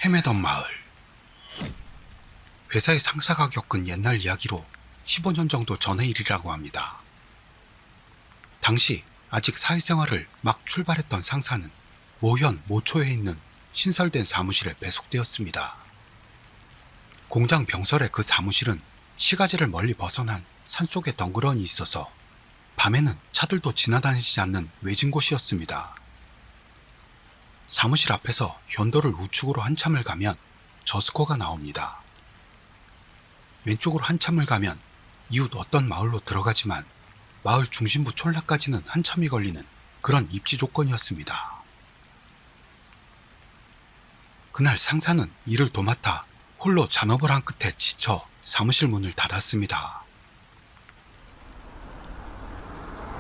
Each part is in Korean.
헤매던 마을. 회사의 상사가 겪은 옛날 이야기로 15년 정도 전의 일이라고 합니다. 당시 아직 사회생활을 막 출발했던 상사는 모현 모초에 있는 신설된 사무실에 배속되었습니다. 공장 병설의 그 사무실은 시가지를 멀리 벗어난 산속에 덩그러니 있어서 밤에는 차들도 지나다니지 않는 외진 곳이었습니다. 사무실 앞에서 현도를 우측으로 한참을 가면 저스코가 나옵니다. 왼쪽으로 한참을 가면 이웃 어떤 마을로 들어가지만 마을 중심부 촌락까지는 한참이 걸리는 그런 입지 조건이었습니다. 그날 상사는 일을 도맡아 홀로 잔업을 한 끝에 지쳐 사무실 문을 닫았습니다.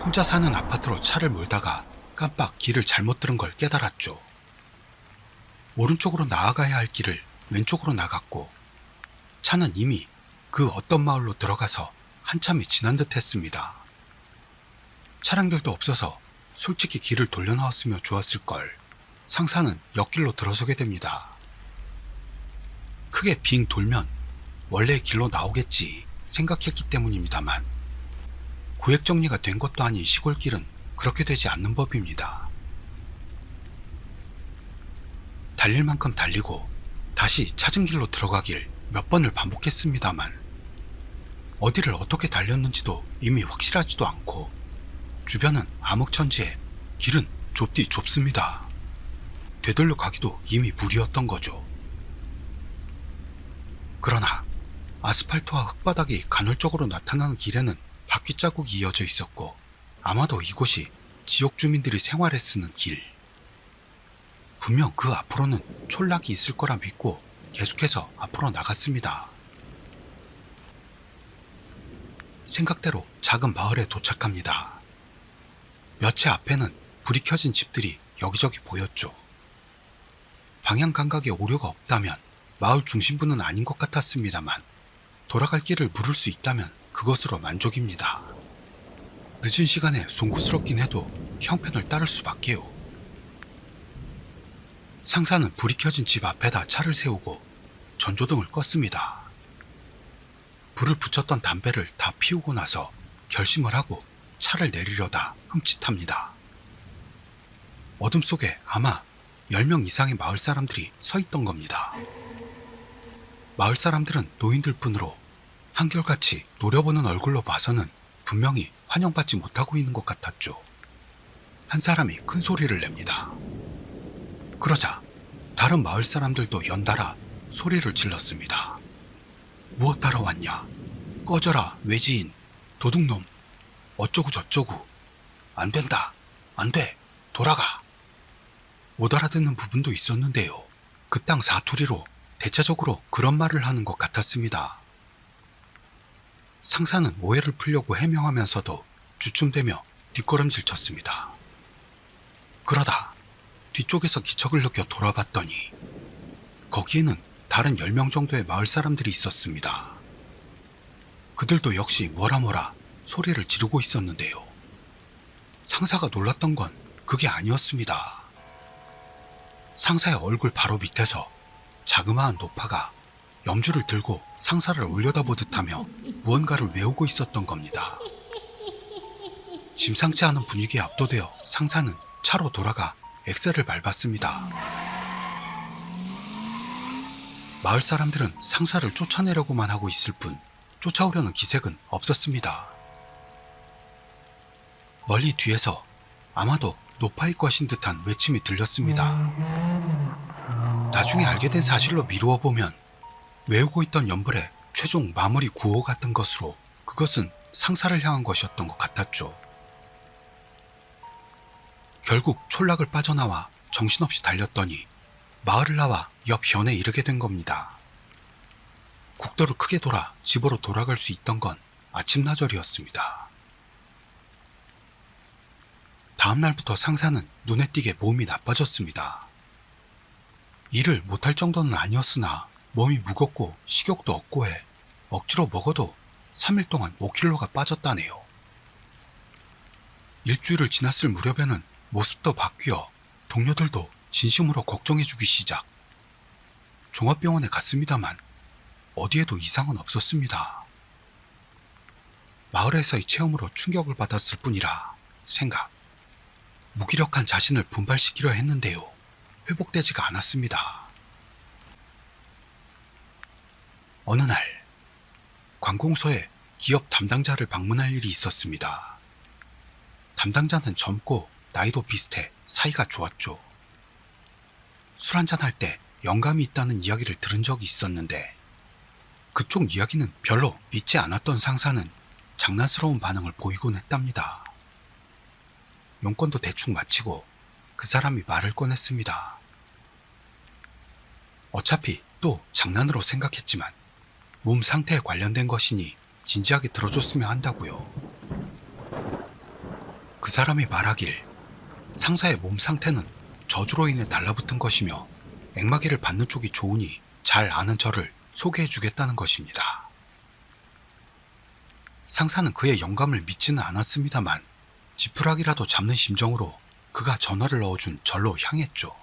혼자 사는 아파트로 차를 몰다가 깜빡 길을 잘못 들은 걸 깨달았죠. 오른쪽으로 나아가야 할 길을 왼쪽으로 나갔고 차는 이미 그 어떤 마을로 들어가서 한참이 지난 듯 했습니다. 차량들도 없어서 솔직히 길을 돌려나왔으면 좋았을 걸. 상사는 옆길로 들어서게 됩니다. 크게 빙 돌면 원래의 길로 나오겠지 생각했기 때문입니다만 구획 정리가 된 것도 아닌 시골길은 그렇게 되지 않는 법입니다. 달릴 만큼 달리고 다시 찾은 길로 들어가길 몇 번을 반복했습니다만 어디를 어떻게 달렸는지도 이미 확실하지도 않고 주변은 암흑천지에 길은 좁디 좁습니다. 되돌려 가기도 이미 무리였던 거죠. 그러나 아스팔트와 흙바닥이 간헐적으로 나타나는 길에는 바퀴 자국이 이어져 있었고 아마도 이곳이 지역 주민들이 생활에 쓰는 길. 분명 그 앞으로는 촌락이 있을 거라 믿고 계속해서 앞으로 나갔습니다. 생각대로 작은 마을에 도착합니다. 몇 채 앞에는 불이 켜진 집들이 여기저기 보였죠. 방향 감각에 오류가 없다면 마을 중심부는 아닌 것 같았습니다만 돌아갈 길을 물을 수 있다면 그것으로 만족입니다. 늦은 시간에 송구스럽긴 해도 형편을 따를 수밖에요. 상사는 불이 켜진 집 앞에다 차를 세우고 전조등을 껐습니다. 불을 붙였던 담배를 다 피우고 나서 결심을 하고 차를 내리려다 흠칫합니다. 어둠 속에 아마 10명 이상의 마을 사람들이 서 있던 겁니다. 마을 사람들은 노인들 뿐으로 한결같이 노려보는 얼굴로 봐서는 분명히 환영받지 못하고 있는 것 같았죠. 한 사람이 큰 소리를 냅니다. 그러자 다른 마을 사람들도 연달아 소리를 질렀습니다. 무엇 하러 왔냐? 꺼져라 외지인, 도둑놈, 어쩌고 저쩌고, 안 된다, 안 돼, 돌아가. 못 알아듣는 부분도 있었는데요. 그 땅 사투리로 대체적으로 그런 말을 하는 것 같았습니다. 상사는 오해를 풀려고 해명하면서도 주춤대며 뒷걸음질 쳤습니다. 그러다 뒤쪽에서 기척을 느껴 돌아봤더니 거기에는 다른 10명 정도의 마을 사람들이 있었습니다. 그들도 역시 뭐라 소리를 지르고 있었는데요. 상사가 놀랐던 건 그게 아니었습니다. 상사의 얼굴 바로 밑에서 자그마한 노파가 염주를 들고 상사를 올려다보듯 하며 무언가를 외우고 있었던 겁니다. 심상치 않은 분위기에 압도되어 상사는 차로 돌아가 엑셀을 밟았습니다. 마을 사람들은 상사를 쫓아내려고만 하고 있을 뿐 쫓아오려는 기색은 없었습니다. 멀리 뒤에서 아마도 노파일 것인 듯한 외침이 들렸습니다. 나중에 알게 된 사실로 미루어 보면 외우고 있던 연불의 최종 마무리 구호 같은 것으로 그것은 상사를 향한 것이었던 것 같았죠. 결국 촌락을 빠져나와 정신없이 달렸더니 마을을 나와 옆 현에 이르게 된 겁니다. 국도를 크게 돌아 집으로 돌아갈 수 있던 건 아침나절이었습니다. 다음 날부터 상사는 눈에 띄게 몸이 나빠졌습니다. 일을 못할 정도는 아니었으나 몸이 무겁고 식욕도 없고 해 억지로 먹어도 3일 동안 5kg가 빠졌다네요. 일주일을 지났을 무렵에는 모습도 바뀌어 동료들도 진심으로 걱정해주기 시작. 종합병원에 갔습니다만 어디에도 이상은 없었습니다. 마을에서의 체험으로 충격을 받았을 뿐이라 생각. 무기력한 자신을 분발시키려 했는데요. 회복되지가 않았습니다. 어느 날 관공서에 기업 담당자를 방문할 일이 있었습니다. 담당자는 젊고 나이도 비슷해 사이가 좋았죠. 술 한잔할 때 영감이 있다는 이야기를 들은 적이 있었는데 그쪽 이야기는 별로 믿지 않았던 상사는 장난스러운 반응을 보이곤 했답니다. 용건도 대충 마치고 그 사람이 말을 꺼냈습니다. 어차피 또 장난으로 생각했지만 몸 상태에 관련된 것이니 진지하게 들어줬으면 한다고요. 그 사람이 말하길 상사의 몸 상태는 저주로 인해 달라붙은 것이며 앵마기를 받는 쪽이 좋으니 잘 아는 저를 소개해주겠다는 것입니다. 상사는 그의 영감을 믿지는 않았습니다만 지푸라기라도 잡는 심정으로 그가 전화를 넣어준 절로 향했죠.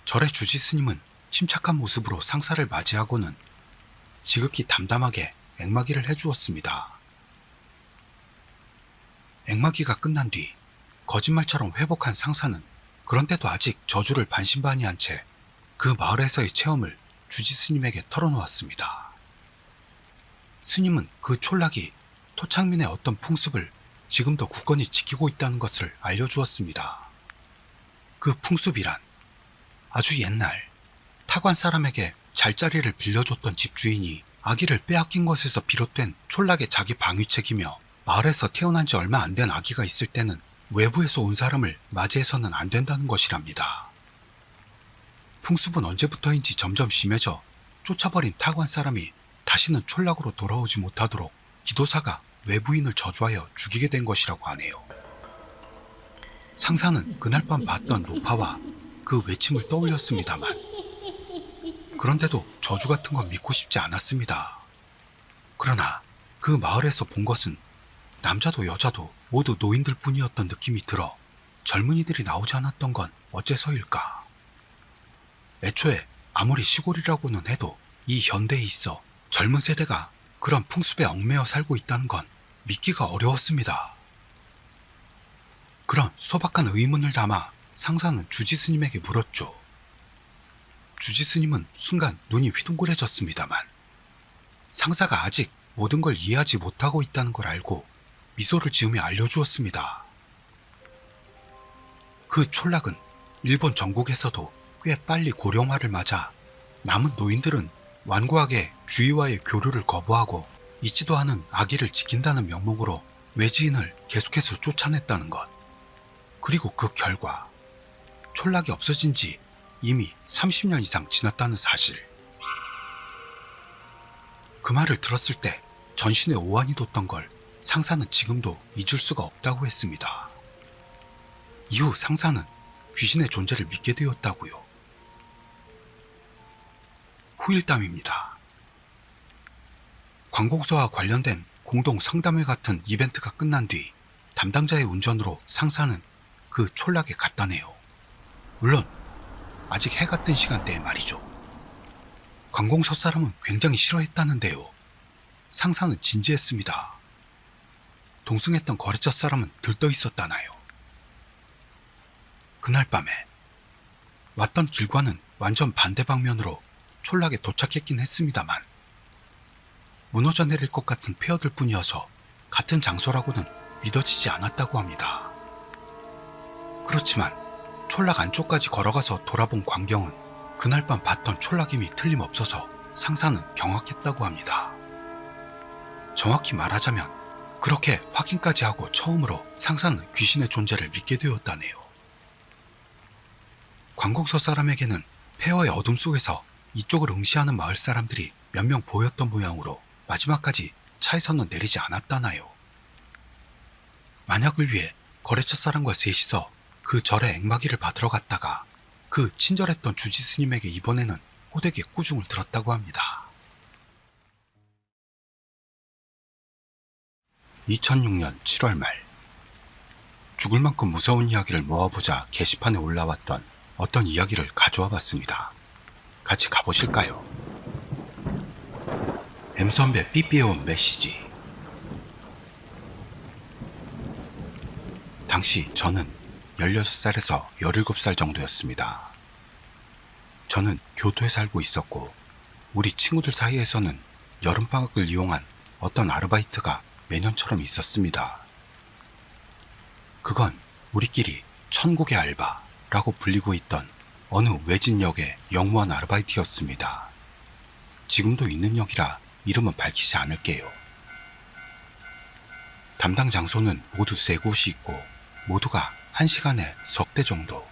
절의 주지스님은 침착한 모습으로 상사를 맞이하고는 지극히 담담하게 앵마기를 해주었습니다. 앵마기가 끝난 뒤 거짓말처럼 회복한 상사는 그런데도 아직 저주를 반신반의한 채 그 마을에서의 체험을 주지스님에게 털어놓았습니다. 스님은 그 촌락이 토착민의 어떤 풍습을 지금도 굳건히 지키고 있다는 것을 알려주었습니다. 그 풍습이란 아주 옛날 타관 사람에게 잘자리를 빌려줬던 집주인이 아기를 빼앗긴 것에서 비롯된 촌락의 자기 방위책이며 마을에서 태어난 지 얼마 안 된 아기가 있을 때는 외부에서 온 사람을 맞이해서는 안 된다는 것이랍니다. 풍습은 언제부터인지 점점 심해져 쫓아버린 타관 사람이 다시는 촌락으로 돌아오지 못하도록 기도사가 외부인을 저주하여 죽이게 된 것이라고 하네요. 상사는 그날 밤 봤던 노파와 그 외침을 떠올렸습니다만 그런데도 저주 같은 건 믿고 싶지 않았습니다. 그러나 그 마을에서 본 것은 남자도 여자도 모두 노인들 뿐이었던 느낌이 들어 젊은이들이 나오지 않았던 건 어째서일까? 애초에 아무리 시골이라고는 해도 이 현대에 있어 젊은 세대가 그런 풍습에 얽매여 살고 있다는 건 믿기가 어려웠습니다. 그런 소박한 의문을 담아 상사는 주지스님에게 물었죠. 주지스님은 순간 눈이 휘둥그레졌습니다만 상사가 아직 모든 걸 이해하지 못하고 있다는 걸 알고 미소를 지으며 알려주었습니다. 그 촌락은 일본 전국에서도 꽤 빨리 고령화를 맞아 남은 노인들은 완고하게 주위와의 교류를 거부하고 있지도 않은 아기를 지킨다는 명목으로 외지인을 계속해서 쫓아냈다는 것. 그리고 그 결과 촌락이 없어진 지 이미 30년 이상 지났다는 사실. 그 말을 들었을 때 전신에 오한이 돋던 걸 상사는 지금도 잊을 수가 없다고 했습니다. 이후 상사는 귀신의 존재를 믿게 되었다고요. 후일담입니다. 관공서와 관련된 공동 상담회 같은 이벤트가 끝난 뒤 담당자의 운전으로 상사는 그 촌락에 갔다네요. 물론 아직 해가 뜬 시간대에 말이죠. 관공서 사람은 굉장히 싫어했다는데요. 상사는 진지했습니다. 동승했던 거래처 사람은 들떠 있었다나요. 그날 밤에 왔던 길과는 완전 반대 방면으로 촌락에 도착했긴 했습니다만 무너져 내릴 것 같은 폐허들 뿐이어서 같은 장소라고는 믿어지지 않았다고 합니다. 그렇지만 촌락 안쪽까지 걸어가서 돌아본 광경은 그날 밤 봤던 촌락임이 틀림없어서 상사는 경악했다고 합니다. 정확히 말하자면 그렇게 확인까지 하고 처음으로 상사는 귀신의 존재를 믿게 되었다네요. 관공서 사람에게는 폐허의 어둠 속에서 이쪽을 응시하는 마을 사람들이 몇 명 보였던 모양으로 마지막까지 차에서는 내리지 않았다나요. 만약을 위해 거래처 사람과 셋이서 그 절에 앵마기를 받으러 갔다가 그 친절했던 주지스님에게 이번에는 호되게 꾸중을 들었다고 합니다. 2006년 7월 말 죽을 만큼 무서운 이야기를 모아보자 게시판에 올라왔던 어떤 이야기를 가져와 봤습니다. 같이 가보실까요? M선배 삐삐에 온 메시지. 당시 저는 16살에서 17살 정도였습니다. 저는 교토에 살고 있었고 우리 친구들 사이에서는 여름방학을 이용한 어떤 아르바이트가 매년처럼 있었습니다. 그건 우리끼리 천국의 알바라고 불리고 있던 어느 외진역의 영무원 아르바이트였습니다. 지금도 있는 역이라 이름은 밝히지 않을게요. 담당 장소는 모두 3곳이 있고 모두가 1시간에 석 대 정도.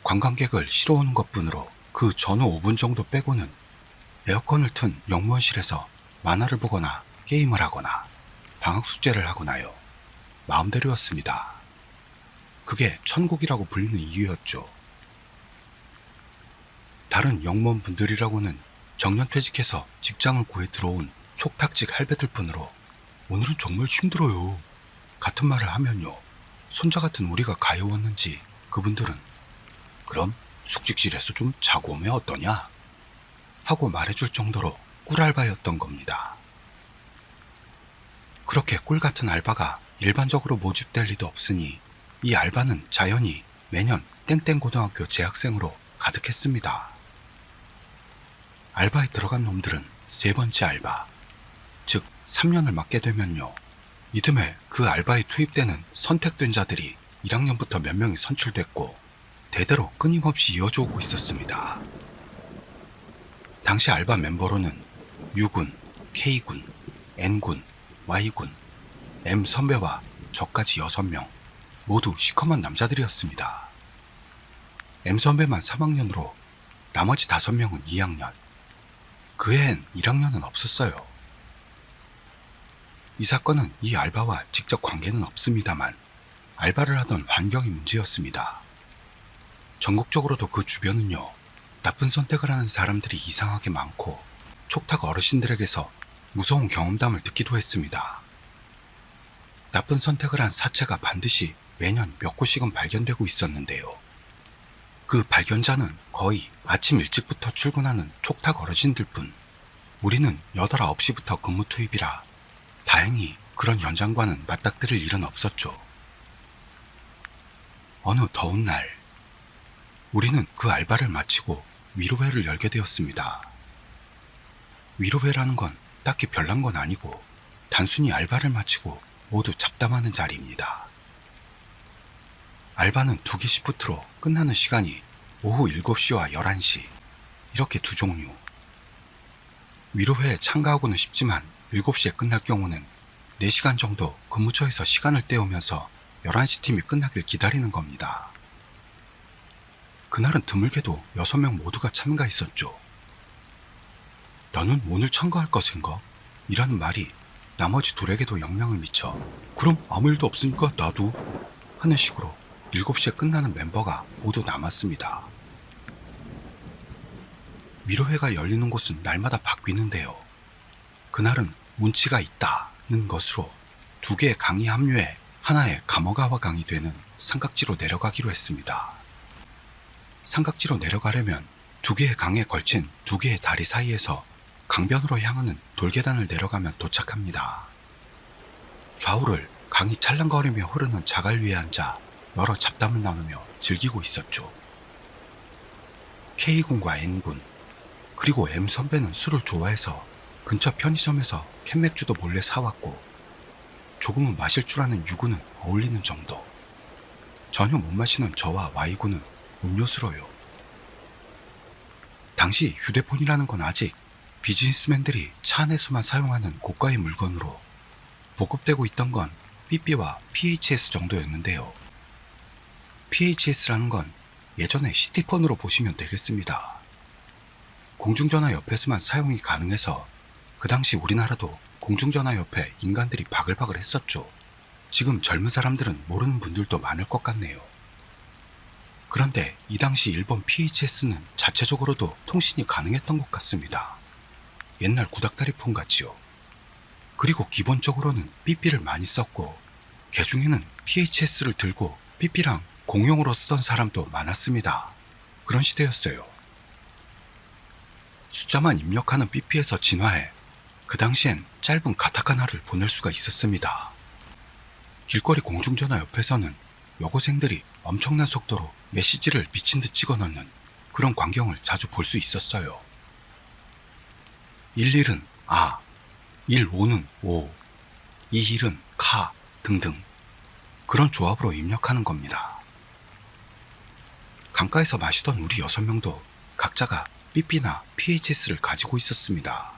관광객을 실어오는 것뿐으로 그 전후 5분 정도 빼고는 에어컨을 튼 영무원실에서 만화를 보거나 게임을 하거나 방학 숙제를 하거나요. 마음대로였습니다. 그게 천국이라고 불리는 이유였죠. 다른 영무원분들이라고는 정년퇴직해서 직장을 구해 들어온 촉탁직 할배들 뿐으로 오늘은 정말 힘들어요 같은 말을 하면요. 손자 같은 우리가 가여웠는지 그분들은 그럼 숙직실에서 좀 자고 오면 어떠냐? 하고 말해줄 정도로 꿀알바였던 겁니다. 그렇게 꿀같은 알바가 일반적으로 모집될 리도 없으니 이 알바는 자연히 매년 땡땡고등학교 재학생으로 가득했습니다. 알바에 들어간 놈들은 3번째 알바, 즉 3년을 맡게 되면요. 이듬해 그 알바에 투입되는 선택된 자들이 1학년부터 몇 명이 선출됐고 대대로 끊임없이 이어져 오고 있었습니다. 당시 알바 멤버로는 U군, K군, N군, Y군, M 선배와 저까지 6명, 모두 시커먼 남자들이었습니다. M 선배만 3학년으로 나머지 5명은 2학년, 그 해엔 1학년은 없었어요. 이 사건은 이 알바와 직접 관계는 없습니다만 알바를 하던 환경이 문제였습니다. 전국적으로도 그 주변은요, 나쁜 선택을 하는 사람들이 이상하게 많고 촉탁 어르신들에게서 무서운 경험담을 듣기도 했습니다. 나쁜 선택을 한 사체가 반드시 매년 몇 곳씩은 발견되고 있었는데요. 그 발견자는 거의 아침 일찍부터 출근하는 촉탁 어르신들 뿐. 우리는 8, 9시부터 근무 투입이라 다행히 그런 현장과는 맞닥뜨릴 일은 없었죠. 어느 더운 날, 우리는 그 알바를 마치고 위로회를 열게 되었습니다. 위로회라는 건 딱히 별난 건 아니고 단순히 알바를 마치고 모두 잡담하는 자리입니다. 알바는 2개 시프트로 끝나는 시간이 오후 7시와 11시, 이렇게 2종류. 위로회에 참가하고는 싶지만 7시에 끝날 경우는 4시간 정도 근무처에서 시간을 때우면서 11시 팀이 끝나길 기다리는 겁니다. 그날은 드물게도 6명 모두가 참가했었죠. 너는 오늘 참가할 것인가? 이라는 말이 나머지 2에게도 영향을 미쳐 그럼 아무 일도 없으니까 나도 하는 식으로 7시에 끝나는 멤버가 모두 남았습니다. 위로회가 열리는 곳은 날마다 바뀌는데요. 그날은 운치가 있다는 것으로 2개의 강이 합류해 하나의 가모가와 강이 되는 삼각지로 내려가기로 했습니다. 삼각지로 내려가려면 2개의 강에 걸친 2개의 다리 사이에서 강변으로 향하는 돌계단을 내려가면 도착합니다. 좌우를 강이 찰랑거리며 흐르는 자갈 위에 앉아 여러 잡담을 나누며 즐기고 있었죠. K군과 N군, 그리고 M 선배는 술을 좋아해서 근처 편의점에서 캔맥주도 몰래 사왔고 조금은 마실 줄 아는 U군은 어울리는 정도, 전혀 못 마시는 저와 Y군은 음료수로요. 당시 휴대폰이라는 건 아직 비즈니스맨들이 차 안에서만 사용하는 고가의 물건으로 보급되고 있던 건 삐삐와 PHS 정도였는데요. PHS라는 건 예전에 시티폰으로 보시면 되겠습니다. 공중전화 옆에서만 사용이 가능해서 그 당시 우리나라도 공중전화 옆에 인간들이 바글바글 했었죠. 지금 젊은 사람들은 모르는 분들도 많을 것 같네요. 그런데 이 당시 일본 PHS는 자체적으로도 통신이 가능했던 것 같습니다. 옛날 구닥다리 폰 같지요. 그리고 기본적으로는 삐삐를 많이 썼고 개 중에는 PHS를 들고 삐삐랑 공용으로 쓰던 사람도 많았습니다. 그런 시대였어요. 숫자만 입력하는 삐삐에서 진화해 그 당시엔 짧은 가타카나를 보낼 수가 있었습니다. 길거리 공중전화 옆에서는 여고생들이 엄청난 속도로 메시지를 미친 듯 찍어넣는 그런 광경을 자주 볼 수 있었어요. 11은 아, 15는 오, 21은 카 등등 그런 조합으로 입력하는 겁니다. 강가에서 마시던 우리 6명도 각자가 삐삐나 PHS를 가지고 있었습니다.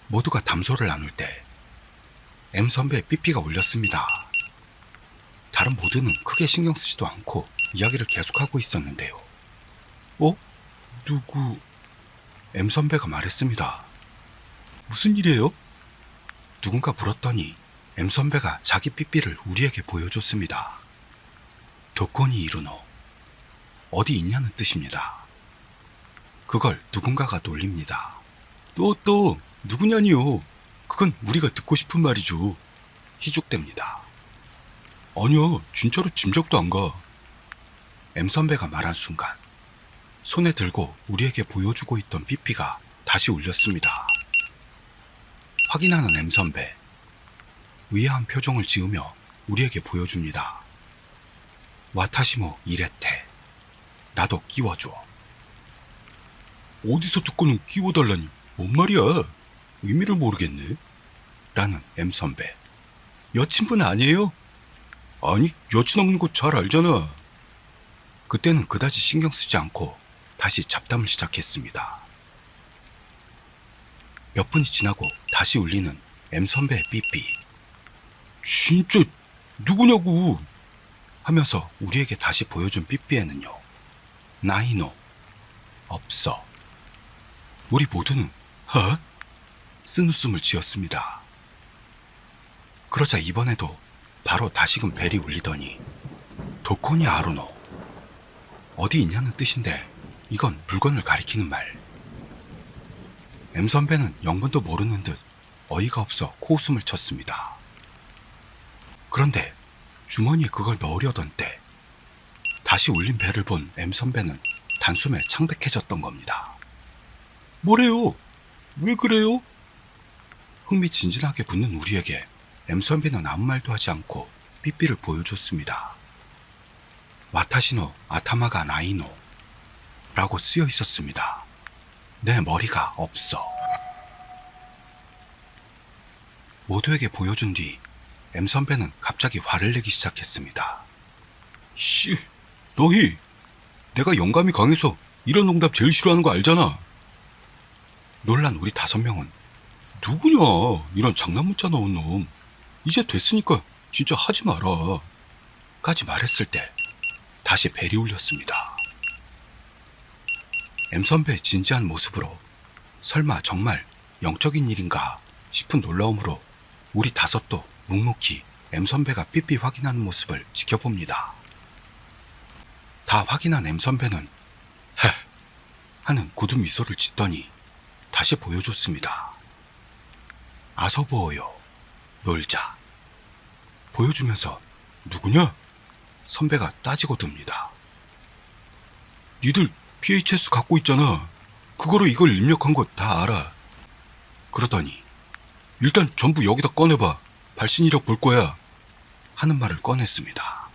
모두가 담소를 나눌 때 M 선배의 삐삐가 울렸습니다. 다른 모두는 크게 신경 쓰지도 않고 이야기를 계속하고 있었는데요. 누구? M 선배가 말했습니다. 무슨 일이에요? 누군가 물었더니 M 선배가 자기 삐삐를 우리에게 보여줬습니다. 도코니 이루노. 어디 있냐는 뜻입니다. 그걸 누군가가 놀립니다. 또 누구냐니요? 그건 우리가 듣고 싶은 말이죠. 희죽댑니다. 아니야, 진짜로 짐작도 안 가. M 선배가 말한 순간 손에 들고 우리에게 보여주고 있던 삐삐가 다시 울렸습니다. 확인하는 M 선배. 의아한 표정을 지으며 우리에게 보여줍니다. 와타시모 이레테. 나도 끼워줘. 어디서 듣고는 끼워달라니 뭔 말이야? 의미를 모르겠네. 라는 M 선배. 여친분 아니에요? 아니, 여친 없는 거 잘 알잖아. 그때는 그다지 신경 쓰지 않고 다시 잡담을 시작했습니다. 몇 분이 지나고 다시 울리는 M 선배의 삐삐. 진짜 누구냐고 하면서 우리에게 다시 보여준 삐삐에는요. 나이노. 없어. 우리 모두는 쓴웃음을 지었습니다. 그러자 이번에도 바로 다시금 벨이 울리더니 도코니 아루노. 어디 있냐는 뜻인데 이건 물건을 가리키는 말. M 선배는 영문도 모르는 듯 어이가 없어 코웃음을 쳤습니다. 그런데 주머니에 그걸 넣으려던 때 다시 울린 벨을 본 M 선배는 단숨에 창백해졌던 겁니다. 뭐래요? 왜 그래요? 흥미진진하게 묻는 우리에게 M 선배는 아무 말도 하지 않고 삐삐를 보여줬습니다. 와타시노 아타마가 나이노 라고 쓰여 있었습니다. 내 머리가 없어. 모두에게 보여준 뒤 M 선배는 갑자기 화를 내기 시작했습니다. 씨, 너희 내가 영감이 강해서 이런 농담 제일 싫어하는 거 알잖아. 놀란 우리 5명은 누구냐 이런 장난 문자 넣은 놈. 이제 됐으니까 진짜 하지 마라 까지 말했을 때 다시 벨이 울렸습니다. M 선배의 진지한 모습으로 설마 정말 영적인 일인가 싶은 놀라움으로 우리 5도 묵묵히 M 선배가 삐삐 확인하는 모습을 지켜봅니다. 다 확인한 M 선배는 헤 하는 굳은 미소를 짓더니 다시 보여줬습니다. 아서보어요. 놀자. 보여주면서 누구냐? 선배가 따지고 듭니다. 니들 PHS 갖고 있잖아. 그거로 이걸 입력한 거 다 알아. 그러더니 일단 전부 여기다 꺼내봐. 발신 이력 볼 거야. 하는 말을 꺼냈습니다.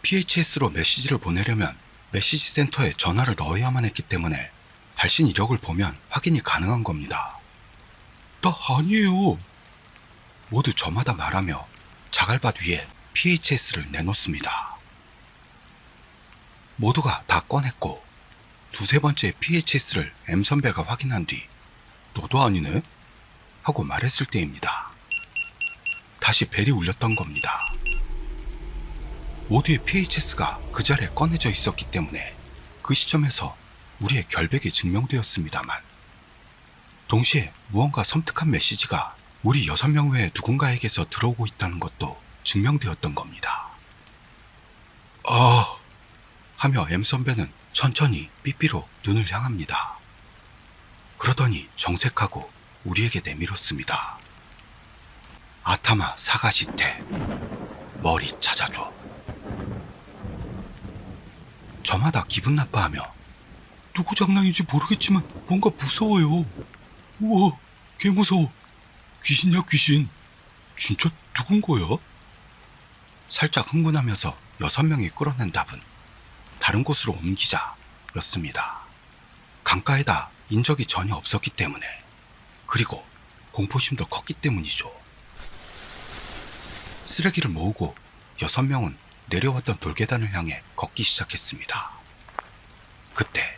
PHS로 메시지를 보내려면 메시지 센터에 전화를 넣어야만 했기 때문에 발신 이력을 보면 확인이 가능한 겁니다. 나 아니에요. 모두 저마다 말하며 자갈밭 위에 PHS를 내놓습니다. 모두가 다 꺼냈고 2-3번째 PHS를 M 선배가 확인한 뒤 너도 아니네? 하고 말했을 때입니다. 다시 벨이 울렸던 겁니다. 모두의 PHS가 그 자리에 꺼내져 있었기 때문에 그 시점에서 우리의 결백이 증명되었습니다만 동시에 무언가 섬뜩한 메시지가 우리 6명 외에 누군가에게서 들어오고 있다는 것도 증명되었던 겁니다. 하며 M 선배는 천천히 삐삐로 눈을 향합니다. 그러더니 정색하고 우리에게 내밀었습니다. 아타마 사가시테. 머리 찾아줘. 저마다 기분 나빠하며 누구 장난인지 모르겠지만 뭔가 무서워요. 우와, 개 무서워. 귀신이야, 귀신. 진짜 누군 거야? 살짝 흥분하면서 6명이 끌어낸 답은 다른 곳으로 옮기자였습니다. 강가에다 인적이 전혀 없었기 때문에, 그리고 공포심도 컸기 때문이죠. 쓰레기를 모으고 6명은 내려왔던 돌계단을 향해 걷기 시작했습니다. 그때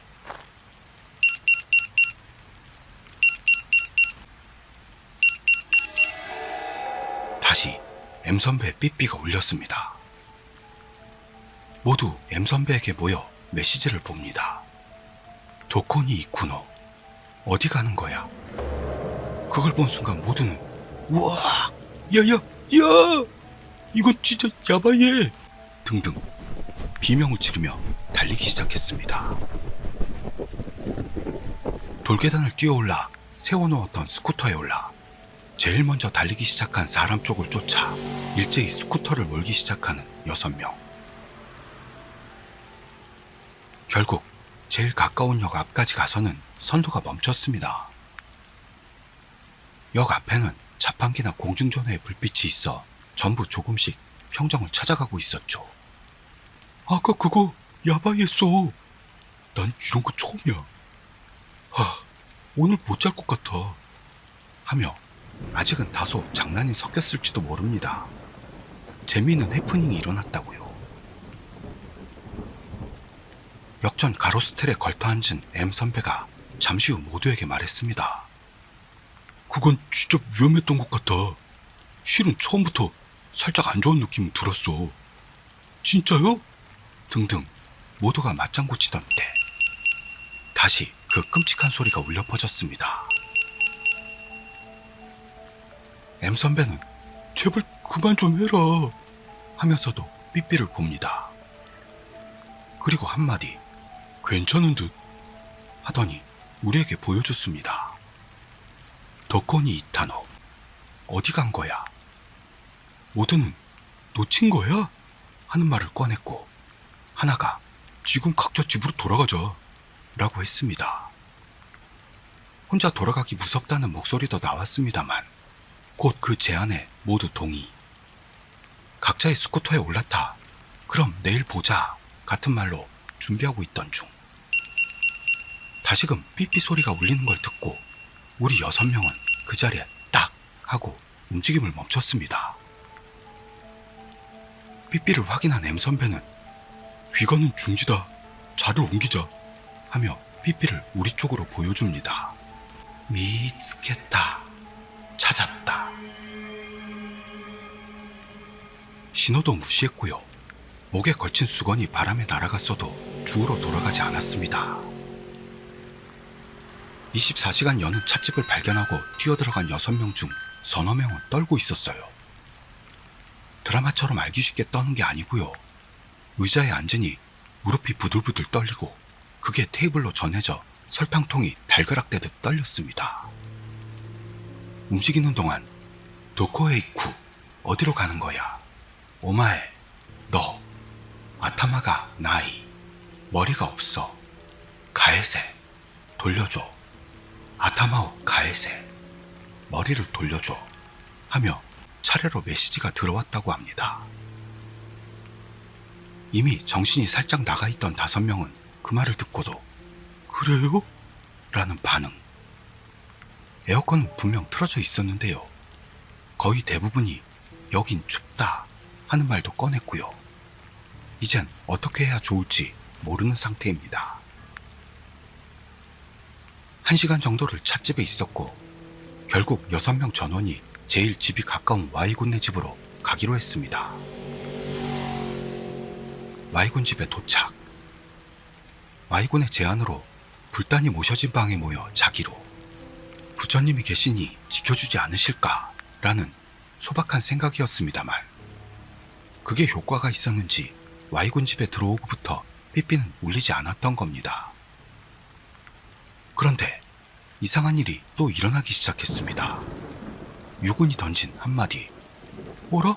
다시 M선배의 삐삐가 울렸습니다. 모두 M선배에게 모여 메시지를 봅니다. 도코니 이쿠노, 어디 가는 거야? 그걸 본 순간 모두는 우와, 야야야, 이건 진짜 야바이해 등등 비명을 지르며 달리기 시작했습니다. 돌계단을 뛰어올라 세워놓았던 스쿠터에 올라 제일 먼저 달리기 시작한 사람 쪽을 쫓아 일제히 스쿠터를 몰기 시작하는 6명. 결국 제일 가까운 역 앞까지 가서는 선두가 멈췄습니다. 역 앞에는 자판기나 공중전화의 불빛이 있어 전부 조금씩 평정을 찾아가고 있었죠. 아까 그거 야바이했어. 난 이런 거 처음이야. 오늘 못 잘 것 같아. 하며 아직은 다소 장난이 섞였을지도 모릅니다. 재미있는 해프닝이 일어났다고요. 역전 가로수텔에 걸터앉은 M 선배가 잠시 후 모두에게 말했습니다. 그건 진짜 위험했던 것 같아. 실은 처음부터 살짝 안 좋은 느낌이 들었어. 진짜요? 등등 모두가 맞장구 치던 때 다시 그 끔찍한 소리가 울려 퍼졌습니다. M 선배는 제발 그만 좀 해라 하면서도 삐삐를 봅니다. 그리고 한마디 괜찮은 듯 하더니 우리에게 보여줬습니다. 도코니 이타노, 어디 간 거야? 모두는 놓친 거야? 하는 말을 꺼냈고 하나가 지금 각자 집으로 돌아가자 라고 했습니다. 혼자 돌아가기 무섭다는 목소리도 나왔습니다만 곧 그 제안에 모두 동의. 각자의 스쿠터에 올라타 그럼 내일 보자 같은 말로 준비하고 있던 중 다시금 삐삐 소리가 울리는 걸 듣고 우리 6명은 그 자리에 딱 하고 움직임을 멈췄습니다. 삐삐를 확인한 M 선배는 귀가는 중지다, 자를 옮기자 하며 삐삐를 우리 쪽으로 보여줍니다. 미츠케타, 찾았다. 신호도 무시했고요. 목에 걸친 수건이 바람에 날아갔어도 주우러 돌아가지 않았습니다. 24시간 여는 찻집을 발견하고 뛰어들어간 6명 중 서너 명은 떨고 있었어요. 드라마처럼 알기 쉽게 떠는 게 아니고요. 의자에 앉으니 무릎이 부들부들 떨리고 그게 테이블로 전해져 설탕통이 달그락대듯 떨렸습니다. 움직이는 동안 도코에이쿠, 어디로 가는 거야? 오마에, 너, 아타마가 나이, 머리가 없어, 가에세, 돌려줘, 아타마오 가에세, 머리를 돌려줘 하며 차례로 메시지가 들어왔다고 합니다. 이미 정신이 살짝 나가 있던 5명은 그 말을 듣고도 그래요? 라는 반응. 에어컨은 분명 틀어져 있었는데요. 거의 대부분이 여긴 춥다 하는 말도 꺼냈고요. 이젠 어떻게 해야 좋을지 모르는 상태입니다. 1시간 정도를 찻집에 있었고 결국 6명 전원이 제일 집이 가까운 Y군네 집으로 가기로 했습니다. Y군 집에 도착. Y군의 제안으로 불단이 모셔진 방에 모여 자기로 부처님이 계시니 지켜주지 않으실까라는 소박한 생각이었습니다만 그게 효과가 있었는지 Y군 집에 들어오고부터 삐삐는 울리지 않았던 겁니다. 그런데 이상한 일이 또 일어나기 시작했습니다. 유군이 던진 한마디. 뭐라?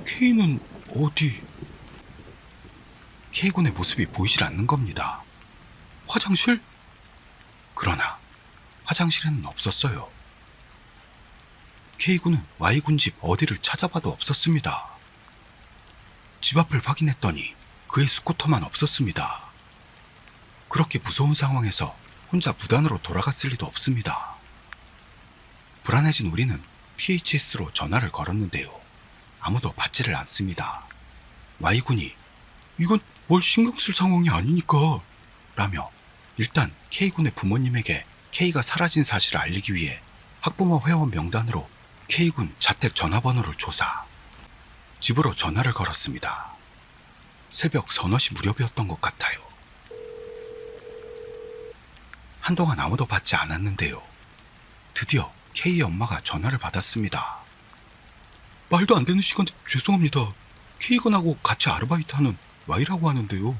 K는 어디? K군의 모습이 보이질 않는 겁니다. 화장실? 그러나 화장실에는 없었어요. K군은 Y군 집 어디를 찾아봐도 없었습니다. 집 앞을 확인했더니 그의 스쿠터만 없었습니다. 그렇게 무서운 상황에서 혼자 무단으로 돌아갔을 리도 없습니다. 불안해진 우리는 PHS로 전화를 걸었는데요. 아무도 받지를 않습니다. Y군이 이건 뭘 신경 쓸 상황이 아니니까 라며 일단 K군의 부모님에게 K가 사라진 사실을 알리기 위해 학부모 회원 명단으로 K군 자택 전화번호를 조사. 집으로 전화를 걸었습니다. 새벽 서너 시 무렵이었던 것 같아요. 한동안 아무도 받지 않았는데요. 드디어 K의 엄마가 전화를 받았습니다. 말도 안 되는 시간에 죄송합니다. K군하고 같이 아르바이트하는 Y라고 하는데요.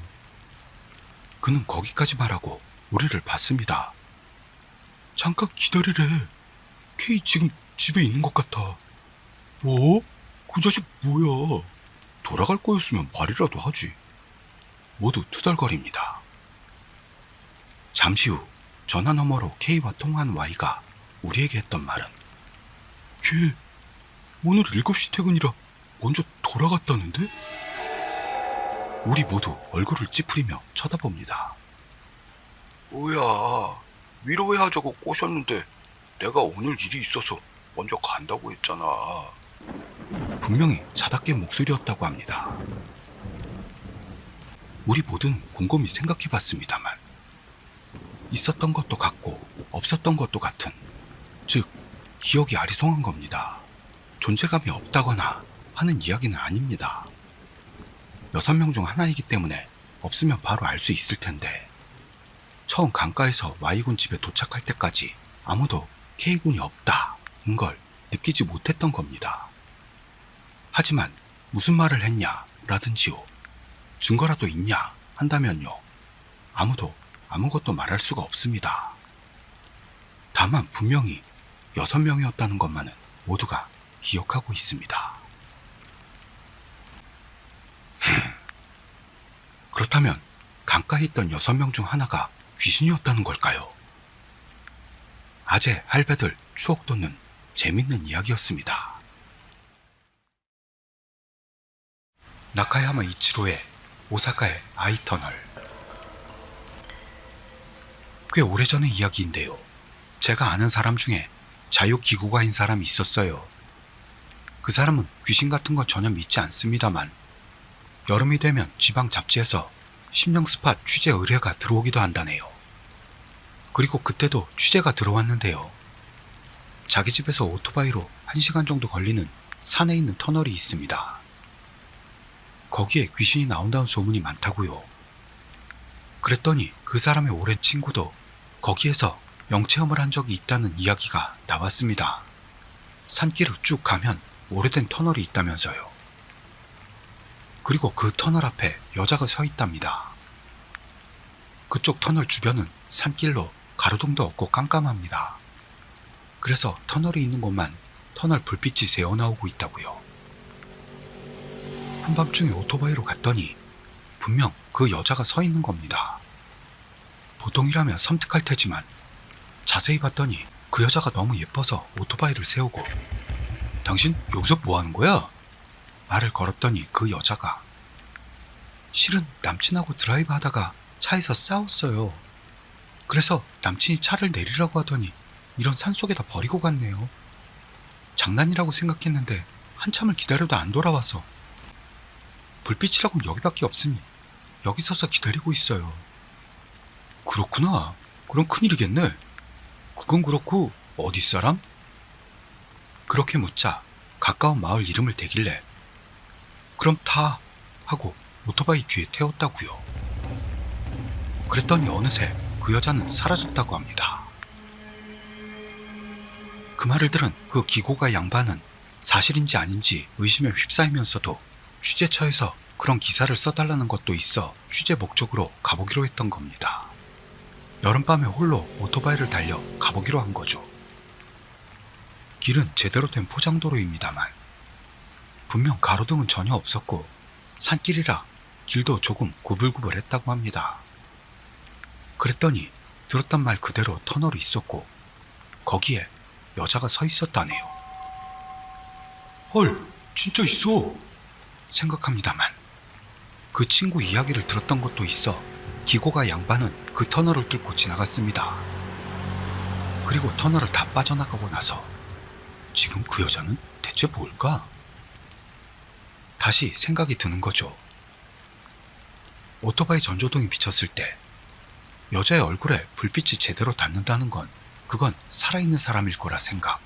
그는 거기까지 말하고 우리를 봤습니다. 잠깐 기다리래. K 지금 집에 있는 것 같아. 뭐? 그 자식 뭐야? 돌아갈 거였으면 말이라도 하지. 모두 투덜거립니다. 잠시 후 전화 너머로 K와 통화한 Y가 우리에게 했던 말은 걔 오늘 7시 퇴근이라 먼저 돌아갔다는데? 우리 모두 얼굴을 찌푸리며 쳐다봅니다. 뭐야, 위로해하자고 꼬셨는데 내가 오늘 일이 있어서 먼저 간다고 했잖아. 분명히 자답게 목소리였다고 합니다. 우리 모두는 곰곰이 생각해봤습니다만 있었던 것도 같고 없었던 것도 같은, 즉 기억이 아리송한 겁니다. 존재감이 없다거나 하는 이야기는 아닙니다. 6명 중 하나이기 때문에 없으면 바로 알 수 있을 텐데 처음 강가에서 Y군 집에 도착할 때까지 아무도 K군이 없다는 걸 느끼지 못했던 겁니다. 하지만 무슨 말을 했냐 라든지요, 증거라도 있냐 한다면요, 아무도 아무것도 말할 수가 없습니다. 다만 분명히 6명이었다는 것만은 모두가 기억하고 있습니다. 그렇다면 강가에 있던 6명 중 하나가 귀신이었다는 걸까요? 아재 할배들 추억 돋는 재밌는 이야기였습니다. 나카야마 이치로의 오사카의 아이터널. 꽤 오래전의 이야기인데요. 제가 아는 사람 중에 자유기구가인 사람이 있었어요. 그 사람은 귀신 같은 건 전혀 믿지 않습니다만 여름이 되면 지방 잡지에서 심령 스팟 취재 의뢰가 들어오기도 한다네요. 그리고 그때도 취재가 들어왔는데요. 자기 집에서 오토바이로 1시간 정도 걸리는 산에 있는 터널이 있습니다. 거기에 귀신이 나온다는 소문이 많다고요. 그랬더니 그 사람의 오랜 친구도 거기에서 영체험을 한 적이 있다는 이야기가 나왔습니다. 산길을 쭉 가면 오래된 터널이 있다면서요. 그리고 그 터널 앞에 여자가 서 있답니다. 그쪽 터널 주변은 산길로 가로등도 없고 깜깜합니다. 그래서 터널이 있는 곳만 터널 불빛이 새어나오고 있다고요. 한밤중에 오토바이로 갔더니 분명 그 여자가 서 있는 겁니다. 보통이라면 섬뜩할 테지만 자세히 봤더니 그 여자가 너무 예뻐서 오토바이를 세우고 당신 여기서 뭐 하는 거야? 말을 걸었더니 그 여자가 실은 남친하고 드라이브 하다가 차에서 싸웠어요. 그래서 남친이 차를 내리라고 하더니 이런 산속에다 버리고 갔네요. 장난이라고 생각했는데 한참을 기다려도 안 돌아와서 불빛이라고는 여기밖에 없으니 여기 서서 기다리고 있어요. 그렇구나. 그럼 큰일이겠네. 그건 그렇고 어디 사람? 그렇게 묻자 가까운 마을 이름을 대길래 그럼 타 하고 오토바이 뒤에 태웠다고요. 그랬더니 어느새 그 여자는 사라졌다고 합니다. 그 말을 들은 그 기고가 양반은 사실인지 아닌지 의심에 휩싸이면서도 취재처에서 그런 기사를 써달라는 것도 있어 취재 목적으로 가보기로 했던 겁니다. 여름밤에 홀로 오토바이를 달려 가보기로 한 거죠. 길은 제대로 된 포장도로입니다만 분명 가로등은 전혀 없었고 산길이라 길도 조금 구불구불했다고 합니다. 그랬더니 들었단 말 그대로 터널이 있었고 거기에 여자가 서 있었다네요. 헐, 진짜 있어 생각합니다만 그 친구 이야기를 들었던 것도 있어 기고가 양반은 그 터널을 뚫고 지나갔습니다. 그리고 터널을 다 빠져나가고 나서 지금 그 여자는 대체 뭘까? 다시 생각이 드는 거죠. 오토바이 전조등이 비쳤을 때 여자의 얼굴에 불빛이 제대로 닿는다는 건 그건 살아있는 사람일 거라 생각.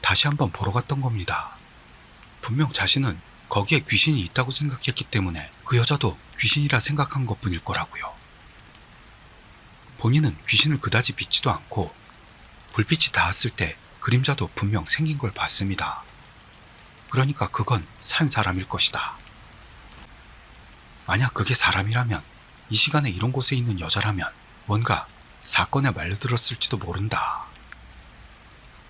다시 한번 보러 갔던 겁니다. 분명 자신은 거기에 귀신이 있다고 생각했기 때문에 그 여자도 귀신이라 생각한 것뿐일 거라고요. 본인은 귀신을 그다지 믿지도 않고 불빛이 닿았을 때 그림자도 분명 생긴 걸 봤습니다. 그러니까 그건 산 사람일 것이다. 만약 그게 사람이라면 이 시간에 이런 곳에 있는 여자라면 뭔가 사건에 말려들었을지도 모른다.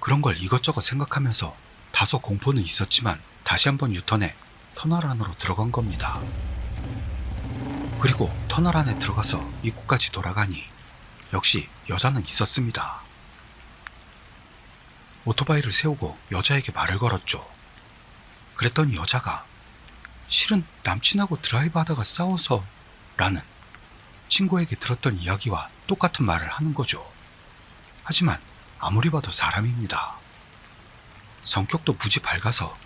그런 걸 이것저것 생각하면서 다소 공포는 있었지만 다시 한번 유턴해 터널 안으로 들어간 겁니다. 그리고 터널 안에 들어가서 입구까지 돌아가니 역시 여자는 있었습니다. 오토바이를 세우고 여자에게 말을 걸었죠. 그랬더니 여자가 실은 남친하고 드라이브 하다가 싸워서 라는 친구에게 들었던 이야기와 똑같은 말을 하는 거죠. 하지만 아무리 봐도 사람입니다. 성격도 무지 밝아서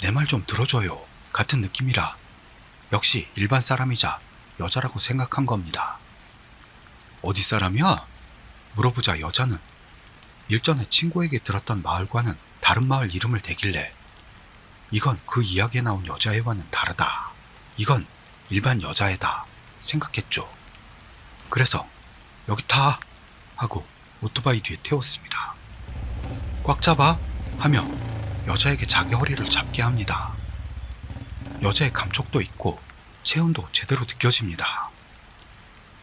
내 말 좀 들어줘요 같은 느낌이라 역시 일반 사람이자 여자라고 생각한 겁니다. 어디 사람이야? 물어보자 여자는 일전에 친구에게 들었던 마을과는 다른 마을 이름을 대길래 이건 그 이야기에 나온 여자애와는 다르다. 이건 일반 여자애다 생각했죠. 그래서 여기 타 하고 오토바이 뒤에 태웠습니다. 꽉 잡아 하며 여자에게 자기 허리를 잡게 합니다. 여자의 감촉도 있고 체온도 제대로 느껴집니다.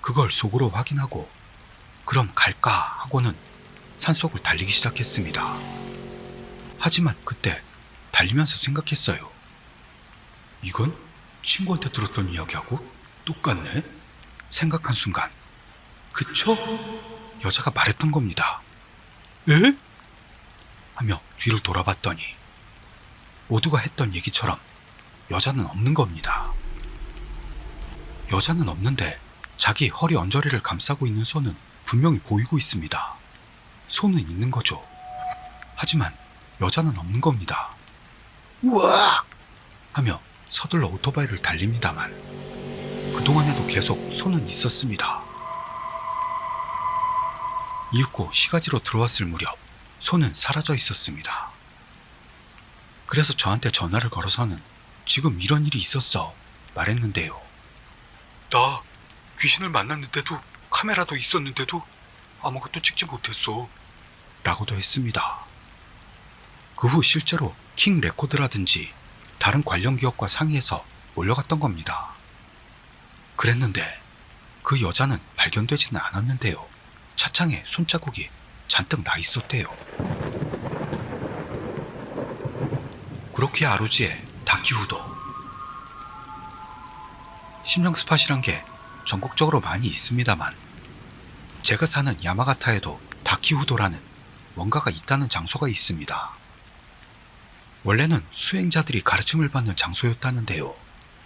그걸 속으로 확인하고 그럼 갈까 하고는 산속을 달리기 시작했습니다. 하지만 그때 달리면서 생각했어요. 이건 친구한테 들었던 이야기하고 똑같네? 생각한 순간 그쵸? 여자가 말했던 겁니다. 에? 하며 뒤를 돌아봤더니 모두가 했던 얘기처럼 여자는 없는 겁니다. 여자는 없는데 자기 허리 언저리를 감싸고 있는 손은 분명히 보이고 있습니다. 손은 있는 거죠. 하지만 여자는 없는 겁니다. 우와! 하며 서둘러 오토바이를 달립니다만 그동안에도 계속 손은 있었습니다. 이윽고 시가지로 들어왔을 무렵 손은 사라져 있었습니다. 그래서 저한테 전화를 걸어서는 지금 이런 일이 있었어 말했는데요. 나 귀신을 만났는데도 카메라도 있었는데도 아무것도 찍지 못했어 라고도 했습니다. 그 후 실제로 킹 레코드라든지 다른 관련 기업과 상의해서 몰려갔던 겁니다. 그랬는데 그 여자는 발견되지는 않았는데요. 차창에 손자국이 잔뜩 나 있었대요. 그렇게 아루지에 다키후도 심령 스팟이란 게 전국적으로 많이 있습니다만 제가 사는 야마가타에도 다키후도라는 뭔가가 있다는 장소가 있습니다. 원래는 수행자들이 가르침을 받는 장소였다는데요.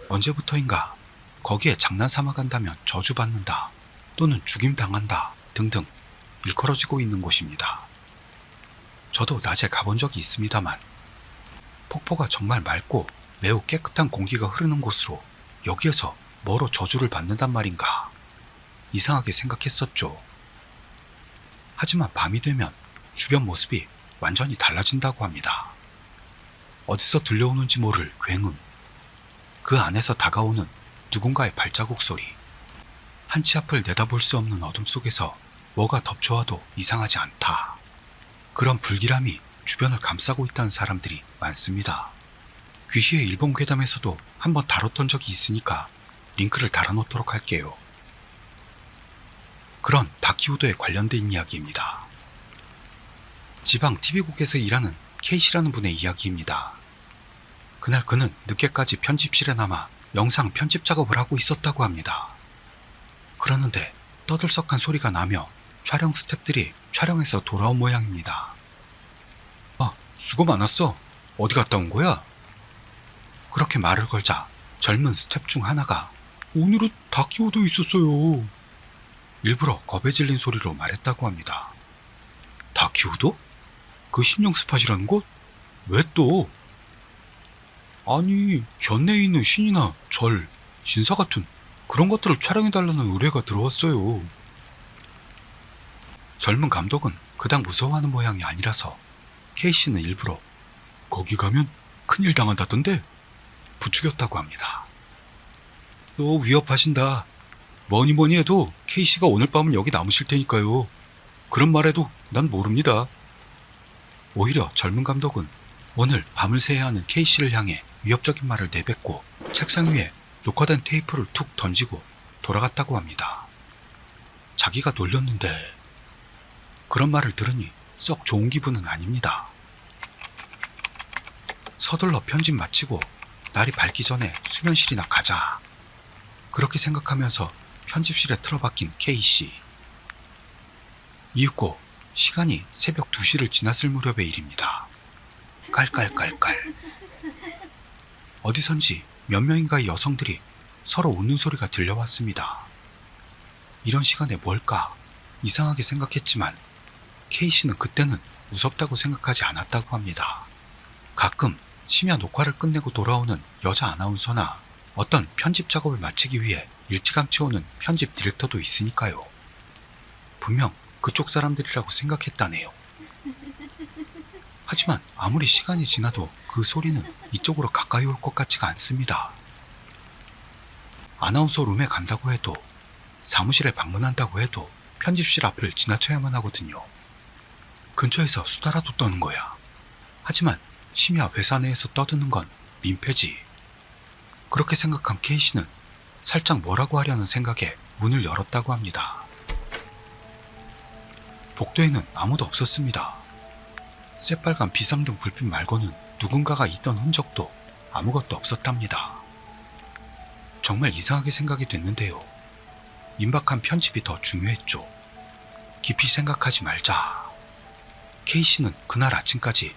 언제부터인가 거기에 장난 삼아 간다면 저주받는다 또는 죽임당한다 등등 일컬어지고 있는 곳입니다. 저도 낮에 가본 적이 있습니다만 폭포가 정말 맑고 매우 깨끗한 공기가 흐르는 곳으로 여기에서 뭐로 저주를 받는단 말인가 이상하게 생각했었죠. 하지만 밤이 되면 주변 모습이 완전히 달라진다고 합니다. 어디서 들려오는지 모를 굉음, 그 안에서 다가오는 누군가의 발자국 소리, 한치 앞을 내다볼 수 없는 어둠 속에서 뭐가 덮쳐와도 이상하지 않다. 그런 불길함이 주변을 감싸고 있다는 사람들이 많습니다. 귀희의 일본 괴담에서도 한번 다뤘던 적이 있으니까 링크를 달아놓도록 할게요. 그런 다키우도에 관련된 이야기입니다. 지방 TV국에서 일하는 K씨라는 분의 이야기입니다. 그날 그는 늦게까지 편집실에 남아 영상 편집 작업을 하고 있었다고 합니다. 그러는데 떠들썩한 소리가 나며 촬영 스태프들이 촬영해서 돌아온 모양입니다. 아, 수고 많았어. 어디 갔다 온 거야? 그렇게 말을 걸자 젊은 스태프 중 하나가 오늘은 다키오도에 있었어요. 일부러 겁에 질린 소리로 말했다고 합니다. 다키오도? 그 심령 스팟이라는 곳? 왜 또? 아니, 견내에 있는 신이나 절, 신사 같은 그런 것들을 촬영해달라는 의뢰가 들어왔어요. 젊은 감독은 그닥 무서워하는 모양이 아니라서 K씨는 일부러 거기 가면 큰일 당한다던데 부추겼다고 합니다. 또 위협하신다. 뭐니 해도 K씨가 오늘 밤은 여기 남으실 테니까요. 그런 말해도 난 모릅니다. 오히려 젊은 감독은 오늘 밤을 새야 하는 K씨를 향해 위협적인 말을 내뱉고 책상 위에 녹화된 테이프를 툭 던지고 돌아갔다고 합니다. 자기가 놀렸는데 그런 말을 들으니 썩 좋은 기분은 아닙니다. 서둘러 편집 마치고 날이 밝기 전에 수면실이나 가자. 그렇게 생각하면서 편집실에 틀어박힌 K씨. 이윽고 시간이 새벽 2시를 지났을 무렵의 일입니다. 깔깔깔깔. 어디선지 몇 명인가의 여성들이 서로 웃는 소리가 들려왔습니다. 이런 시간에 뭘까 이상하게 생각했지만 K씨는 그때는 무섭다고 생각하지 않았다고 합니다. 가끔 심야 녹화를 끝내고 돌아오는 여자 아나운서나 어떤 편집 작업을 마치기 위해 일찌감치 오는 편집 디렉터도 있으니까요. 분명 그쪽 사람들이라고 생각했다네요. 하지만 아무리 시간이 지나도 그 소리는 이쪽으로 가까이 올 것 같지가 않습니다. 아나운서 룸에 간다고 해도 사무실에 방문한다고 해도 편집실 앞을 지나쳐야만 하거든요. 근처에서 수다라도 떠는 거야. 하지만 심야 회사 내에서 떠드는 건 민폐지. 그렇게 생각한 K씨는 살짝 뭐라고 하려는 생각에 문을 열었다고 합니다. 복도에는 아무도 없었습니다. 새빨간 비상등 불빛 말고는 누군가가 있던 흔적도 아무것도 없었답니다. 정말 이상하게 생각이 됐는데요. 임박한 편집이 더 중요했죠. 깊이 생각하지 말자. K씨는 그날 아침까지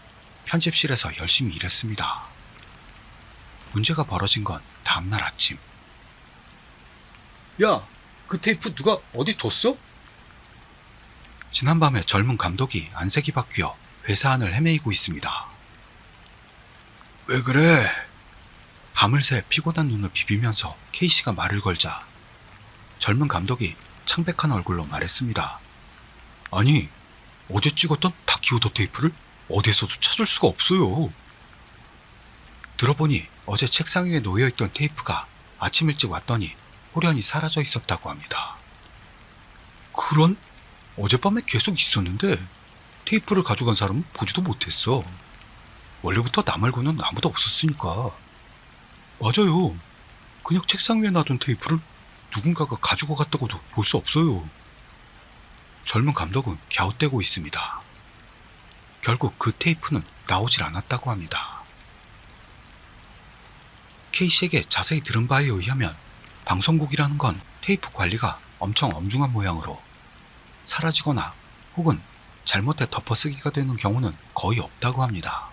편집실에서 열심히 일했습니다. 문제가 벌어진 건 다음날 아침. 야, 그 테이프 누가 어디 뒀어? 지난밤에 젊은 감독이 안색이 바뀌어 회사 안을 헤매이고 있습니다. 왜 그래? 밤을 새 피곤한 눈을 비비면서 K씨가 말을 걸자 젊은 감독이 창백한 얼굴로 말했습니다. 아니, 어제 찍었던 다키오도 테이프를 어디에서도 찾을 수가 없어요. 들어보니 어제 책상 위에 놓여있던 테이프가 아침 일찍 왔더니 호련히 사라져 있었다고 합니다. 그런? 어젯밤에 계속 있었는데 테이프를 가져간 사람은 보지도 못했어. 원래부터 나 말고는 아무도 없었으니까. 맞아요. 그냥 책상 위에 놔둔 테이프를 누군가가 가지고 갔다고도 볼 수 없어요. 젊은 감독은 갸웃대고 있습니다. 결국 그 테이프는 나오질 않았다고 합니다. K씨에게 자세히 들은 바에 의하면 방송국이라는 건 테이프 관리가 엄청 엄중한 모양으로 사라지거나 혹은 잘못해 덮어쓰기가 되는 경우는 거의 없다고 합니다.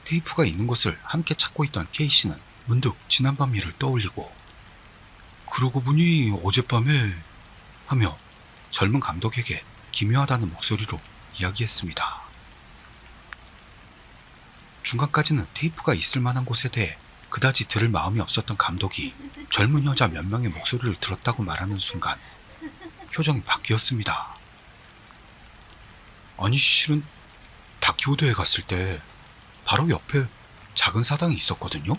테이프가 있는 곳을 함께 찾고 있던 K씨는 문득 지난밤 일을 떠올리고 그러고 보니 어젯밤에 하며 젊은 감독에게 기묘하다는 목소리로 이야기했습니다. 중간까지는 테이프가 있을 만한 곳에 대해 그다지 들을 마음이 없었던 감독이 젊은 여자 몇 명의 목소리를 들었다고 말하는 순간 표정이 바뀌었습니다. 아니 실은 다키오도에 갔을 때 바로 옆에 작은 사당이 있었거든요.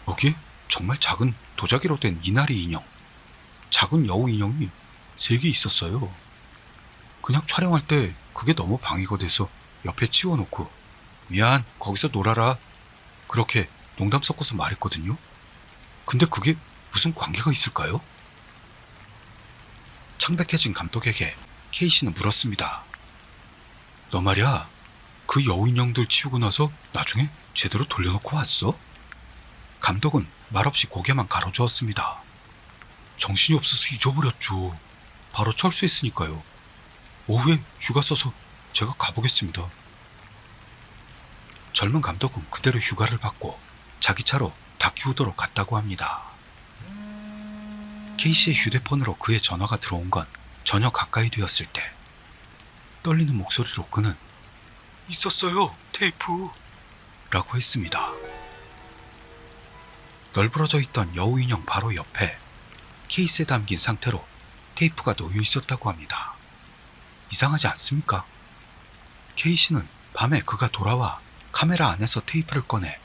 거기에 정말 작은 도자기로 된 이나리 인형, 작은 여우 인형이 3개 있었어요. 그냥 촬영할 때 그게 너무 방해가 돼서 옆에 치워놓고 미안 거기서 놀아라 그렇게 농담 섞어서 말했거든요. 근데 그게 무슨 관계가 있을까요? 창백해진 감독에게 K씨는 물었습니다. 너 말이야 그 여우 인형들 치우고 나서 나중에 제대로 돌려놓고 왔어? 감독은 말없이 고개만 가로주었습니다. 정신이 없어서 잊어버렸죠. 바로 철수했으니까요. 오후에 휴가 써서 제가 가보겠습니다. 젊은 감독은 그대로 휴가를 받고 자기 차로 다큐우드로 갔다고 합니다. K씨의 휴대폰으로 그의 전화가 들어온 건 전혀 가까이 되었을 때 떨리는 목소리로 그는 있었어요, 테이프 라고 했습니다. 널브러져 있던 여우 인형 바로 옆에 케이스에 담긴 상태로 테이프가 놓여 있었다고 합니다. 이상하지 않습니까? K씨는 밤에 그가 돌아와 카메라 안에서 테이프를 꺼내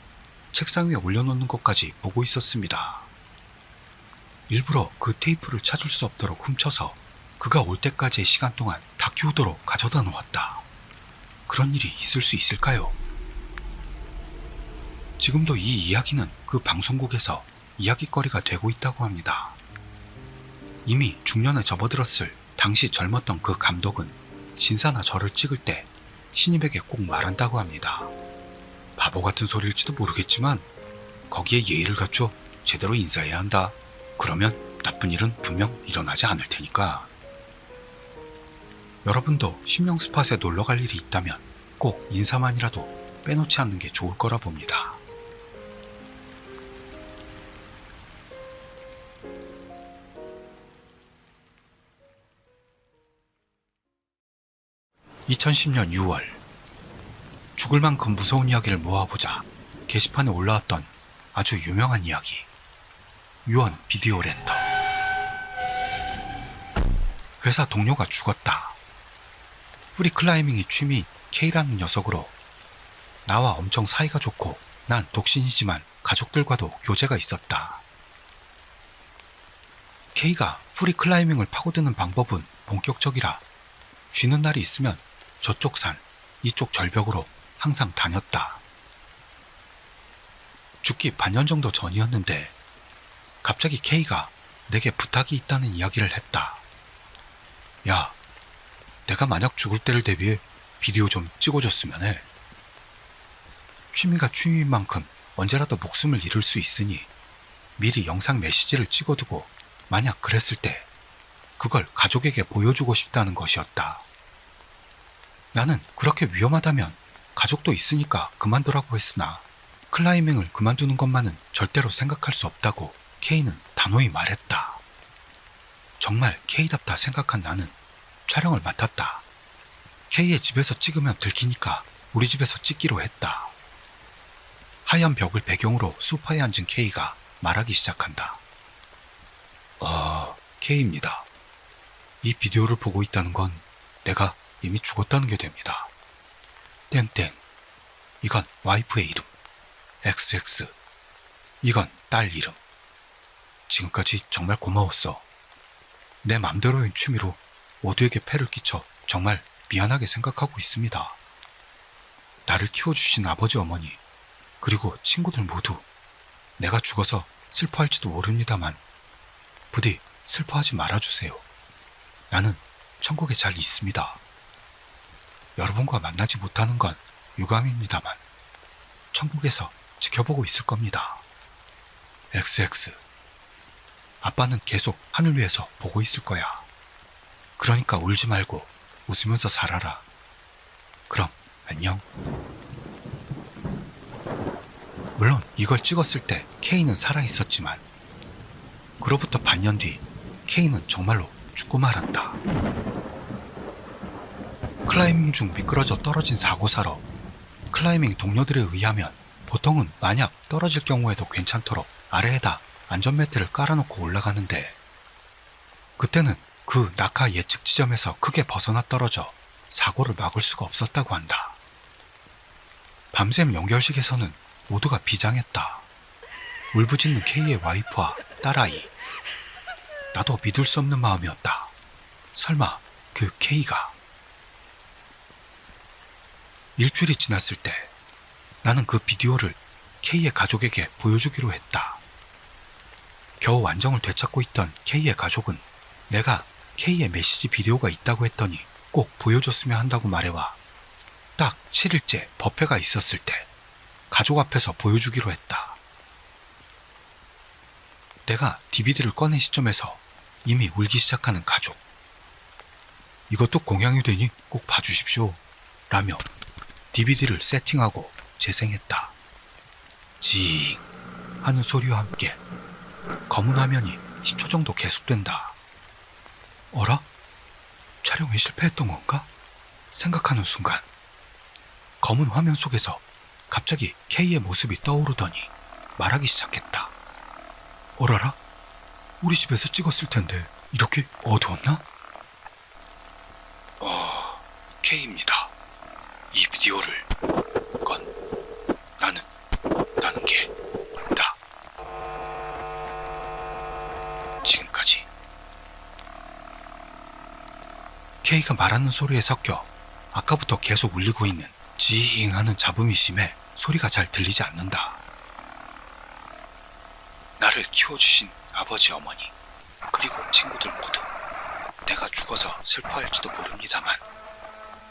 책상 위에 올려놓는 것까지 보고 있었습니다. 일부러 그 테이프를 찾을 수 없도록 훔쳐서 그가 올 때까지의 시간 동안 다큐우드로 가져다 놓았다. 그런 일이 있을 수 있을까요? 지금도 이 이야기는 그 방송국에서 이야깃거리가 되고 있다고 합니다. 이미 중년에 접어들었을 당시 젊었던 그 감독은 신사나 저를 찍을 때 신입에게 꼭 말한다고 합니다. 바보 같은 소리일지도 모르겠지만 거기에 예의를 갖춰 제대로 인사해야 한다. 그러면 나쁜 일은 분명 일어나지 않을 테니까. 여러분도 심령 스팟에 놀러 갈 일이 있다면 꼭 인사만이라도 빼놓지 않는 게 좋을 거라 봅니다. (2010년 6월) 죽을 만큼 무서운 이야기를 모아보자 게시판에 올라왔던 아주 유명한 이야기, 유언 비디오 렌터. 회사 동료가 죽었다. 프리클라이밍이 취미인 K라는 녀석으로 나와 엄청 사이가 좋고 난 독신이지만 가족들과도 교제가 있었다. K가 프리클라이밍을 파고드는 방법은 본격적이라 쉬는 날이 있으면 저쪽 산, 이쪽 절벽으로 항상 다녔다. 죽기 반년 정도 전이었는데 갑자기 K가 내게 부탁이 있다는 이야기를 했다. 야, 내가 만약 죽을 때를 대비해 비디오 좀 찍어줬으면 해. 취미가 취미인 만큼 언제라도 목숨을 잃을 수 있으니 미리 영상 메시지를 찍어두고 만약 그랬을 때 그걸 가족에게 보여주고 싶다는 것이었다. 나는 그렇게 위험하다면 가족도 있으니까 그만두라고 했으나 클라이밍을 그만두는 것만은 절대로 생각할 수 없다고 K는 단호히 말했다. 정말 K답다 생각한 나는 촬영을 맡았다. K의 집에서 찍으면 들키니까 우리 집에서 찍기로 했다. 하얀 벽을 배경으로 소파에 앉은 K가 말하기 시작한다. K입니다. 이 비디오를 보고 있다는 건 내가 이미 죽었다는 게 됩니다. 땡땡. 이건 와이프의 이름. XX. 이건 딸 이름. 지금까지 정말 고마웠어. 내 맘대로인 취미로 모두에게 폐를 끼쳐 정말 미안하게 생각하고 있습니다. 나를 키워주신 아버지 어머니 그리고 친구들 모두 내가 죽어서 슬퍼할지도 모릅니다만 부디 슬퍼하지 말아주세요. 나는 천국에 잘 있습니다. 여러분과 만나지 못하는 건 유감입니다만 천국에서 지켜보고 있을 겁니다. XX. 아빠는 계속 하늘 위에서 보고 있을 거야. 그러니까 울지 말고 웃으면서 살아라. 그럼 안녕. 물론 이걸 찍었을 때 K는 살아있었지만 그로부터 반년 뒤 K는 정말로 죽고 말았다. 클라이밍 중 미끄러져 떨어진 사고사로 클라이밍 동료들에 의하면 보통은 만약 떨어질 경우에도 괜찮도록 아래에다 안전매트를 깔아놓고 올라가는데 그때는 그 낙하 예측 지점에서 크게 벗어나 떨어져 사고를 막을 수가 없었다고 한다. 밤샘 연결식에서는 모두가 비장했다. 울부짖는 K의 와이프와 딸아이. 나도 믿을 수 없는 마음이었다. 설마 그 K가. 일주일이 지났을 때 나는 그 비디오를 K의 가족에게 보여주기로 했다. 겨우 안정을 되찾고 있던 K의 가족은 내가 K의 메시지 비디오가 있다고 했더니 꼭 보여줬으면 한다고 말해와 딱 7일째 법회가 있었을 때 가족 앞에서 보여주기로 했다. 내가 DVD를 꺼낸 시점에서 이미 울기 시작하는 가족. 이것도 공양이 되니 꼭 봐주십시오. 라며 DVD를 세팅하고 재생했다. 징 하는 소리와 함께 검은 화면이 10초 정도 계속된다. 어라? 촬영에 실패했던 건가? 생각하는 순간 검은 화면 속에서 갑자기 K의 모습이 떠오르더니 말하기 시작했다. 어라라? 우리 집에서 찍었을 텐데 이렇게 어두웠나? K입니다. 이 비디오를 나는 게 나. 지금까지. K가 말하는 소리에 섞여 아까부터 계속 울리고 있는 지잉 하는 잡음이 심해 소리가 잘 들리지 않는다. 나를 키워주신 아버지 어머니 그리고 친구들 모두 내가 죽어서 슬퍼할지도 모릅니다만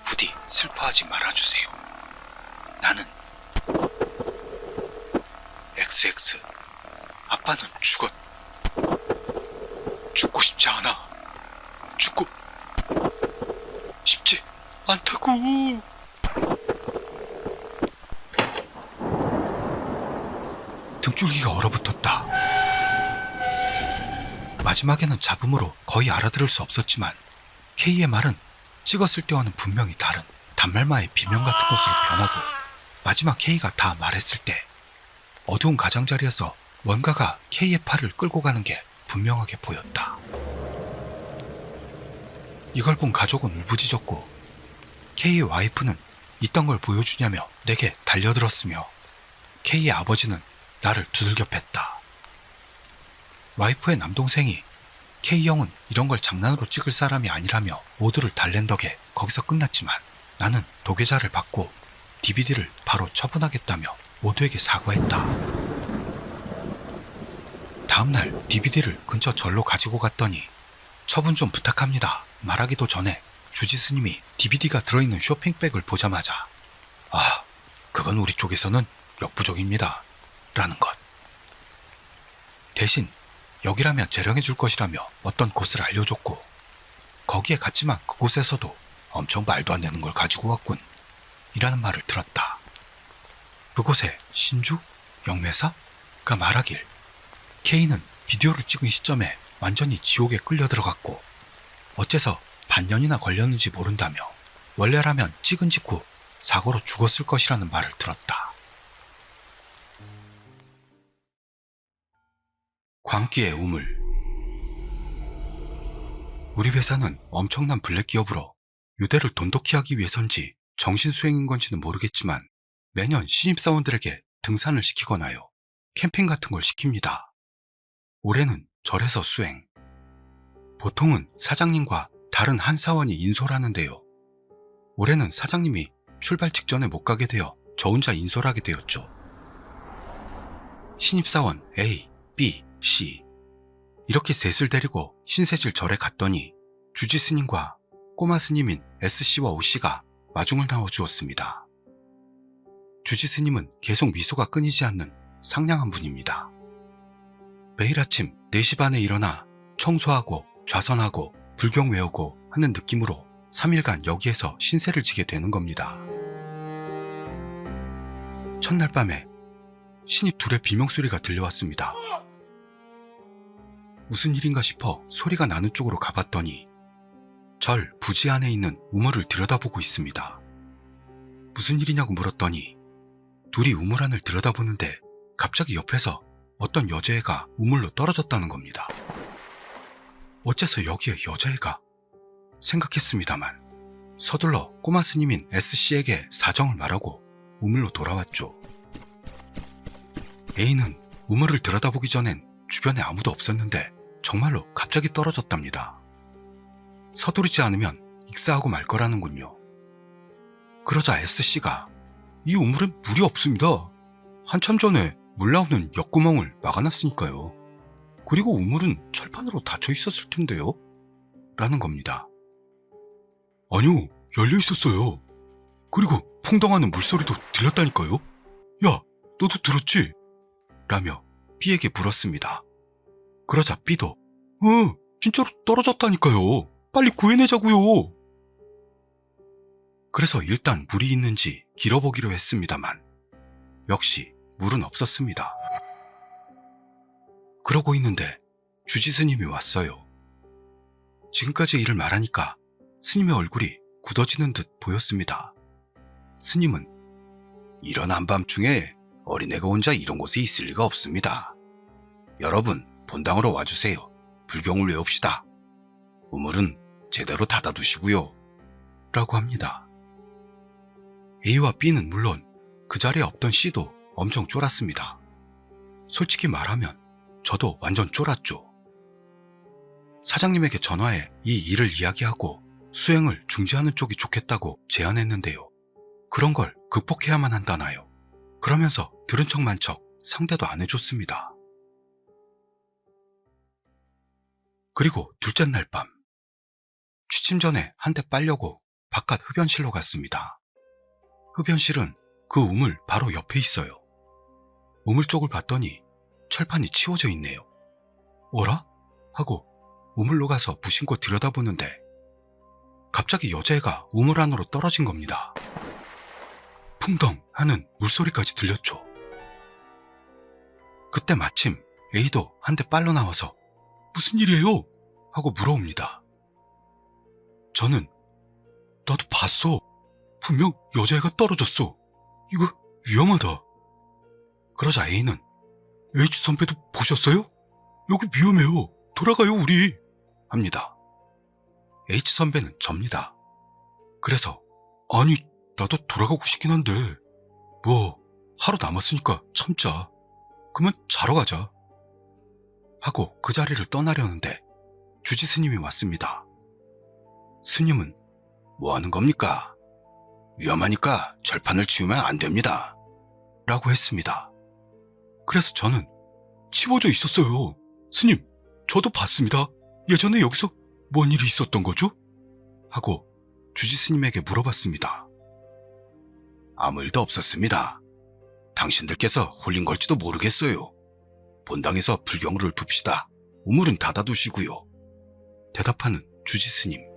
부디 슬퍼하지 말아주세요. 나는 XX. 아빠는 죽고 싶지 않아. 죽고 싶지 않다고. 등줄기가 얼어붙었다. 마지막에는 잡음으로 거의 알아들을 수 없었지만 K의 말은 찍었을 때와는 분명히 다른 단말마의 비명 같은 것으로 변하고 마지막 K가 다 말했을 때 어두운 가장자리에서 뭔가가 K의 팔을 끌고 가는 게 분명하게 보였다. 이걸 본 가족은 울부짖었고 K의 와이프는 이딴 걸 보여주냐며 내게 달려들었으며 K의 아버지는 나를 두들겨 팼다. 와이프의 남동생이 K형은 이런 걸 장난으로 찍을 사람이 아니라며 모두를 달랜 덕에 거기서 끝났지만 나는 도계자를 받고 DVD를 바로 처분하겠다며 모두에게 사과했다. 다음날 DVD를 근처 절로 가지고 갔더니 처분 좀 부탁합니다 말하기도 전에 주지 스님이 DVD가 들어있는 쇼핑백을 보자마자 그건 우리 쪽에서는 역부족입니다 라는 것. 대신 여기라면 재령해 줄 것이라며 어떤 곳을 알려줬고 거기에 갔지만 그곳에서도 엄청 말도 안 되는 걸 가지고 왔군 이라는 말을 들었다. 그곳에 신주? 영매사가 말하길 K는 비디오를 찍은 시점에 완전히 지옥에 끌려 들어갔고 어째서 반년이나 걸렸는지 모른다며 원래라면 찍은 직후 사고로 죽었을 것이라는 말을 들었다. 광기의 우물. 우리 회사는 엄청난 블랙 기업으로 유대를 돈독히 하기 위해서인지 정신수행인 건지는 모르겠지만 매년 신입사원들에게 등산을 시키거나요 캠핑 같은 걸 시킵니다. 올해는 절에서 수행. 보통은 사장님과 다른 한 사원이 인솔 하는데요. 올해는 사장님이 출발 직전에 못 가게 되어 저 혼자 인솔하게 되었죠. 신입사원 A, B, C 이렇게 셋을 데리고 신세질 절에 갔더니 주지 스님과 꼬마 스님인 S씨와 O씨가 마중을 나와주었습니다. 주지 스님은 계속 미소가 끊이지 않는 상냥한 분입니다. 매일 아침 4시 반에 일어나 청소하고 좌선하고 불경 외우고 하는 느낌으로 3일간 여기에서 신세를 지게 되는 겁니다. 첫날 밤에 신입 둘의 비명소리가 들려왔습니다. 무슨 일인가 싶어 소리가 나는 쪽으로 가봤더니 절 부지 안에 있는 우물을 들여다보고 있습니다. 무슨 일이냐고 물었더니 둘이 우물 안을 들여다보는데 갑자기 옆에서 어떤 여자애가 우물로 떨어졌다는 겁니다. 어째서 여기에 여자애가? 생각했습니다만 서둘러 꼬마 스님인 S씨에게 사정을 말하고 우물로 돌아왔죠. A는 우물을 들여다보기 전엔 주변에 아무도 없었는데 정말로 갑자기 떨어졌답니다. 서두르지 않으면 익사하고 말 거라는군요. 그러자 S씨가 이 우물엔 물이 없습니다. 한참 전에 물 나오는 옆구멍을 막아놨으니까요. 그리고 우물은 철판으로 닫혀 있었을 텐데요. 라는 겁니다. 아니요, 열려 있었어요. 그리고 풍덩하는 물소리도 들렸다니까요. 야, 너도 들었지? 라며 B에게 물었습니다. 그러자 B도 진짜로 떨어졌다니까요. 빨리 구해내자고요. 그래서 일단 물이 있는지 길어보기로 했습니다만 역시 물은 없었습니다. 그러고 있는데 주지 스님이 왔어요. 지금까지 일을 말하니까 스님의 얼굴이 굳어지는 듯 보였습니다. 스님은 이런 한밤중에 어린애가 혼자 이런 곳에 있을 리가 없습니다. 여러분 본당으로 와주세요. 불경을 외웁시다. 우물은 제대로 닫아두시고요. 라고 합니다. A와 B는 물론 그 자리에 없던 C도 엄청 쫄았습니다. 솔직히 말하면 저도 완전 쫄았죠. 사장님에게 전화해 이 일을 이야기하고 수행을 중지하는 쪽이 좋겠다고 제안했는데요. 그런 걸 극복해야만 한다나요. 그러면서 들은 척만 척 상대도 안 해줬습니다. 그리고 둘째 날 밤, 취침 전에 한 대 빨려고 바깥 흡연실로 갔습니다. 흡연실은 그 우물 바로 옆에 있어요. 우물 쪽을 봤더니 철판이 치워져 있네요. 어라? 하고 우물로 가서 무심코 들여다보는데 갑자기 여자애가 우물 안으로 떨어진 겁니다. 풍덩 하는 물소리까지 들렸죠. 그때 마침 A도 한 대 빨려 나와서 무슨 일이에요? 하고 물어옵니다. 저는 나도 봤어. 분명 여자애가 떨어졌어. 이거 위험하다. 그러자 A는 H 선배도 보셨어요? 여기 위험해요. 돌아가요 우리. 합니다. H 선배는 접니다. 그래서 아니 나도 돌아가고 싶긴 한데 뭐 하루 남았으니까 참자. 그러면 자러 가자. 하고 그 자리를 떠나려는데 주지 스님이 왔습니다. 스님은 뭐 하는 겁니까? 위험하니까 절판을 치우면 안 됩니다. 라고 했습니다. 그래서 저는 치워져 있었어요. 스님, 저도 봤습니다. 예전에 여기서 뭔 일이 있었던 거죠? 하고 주지 스님에게 물어봤습니다. 아무 일도 없었습니다. 당신들께서 홀린 걸지도 모르겠어요. 본당에서 불경을 둡시다. 우물은 닫아두시고요. 대답하는 주지 스님.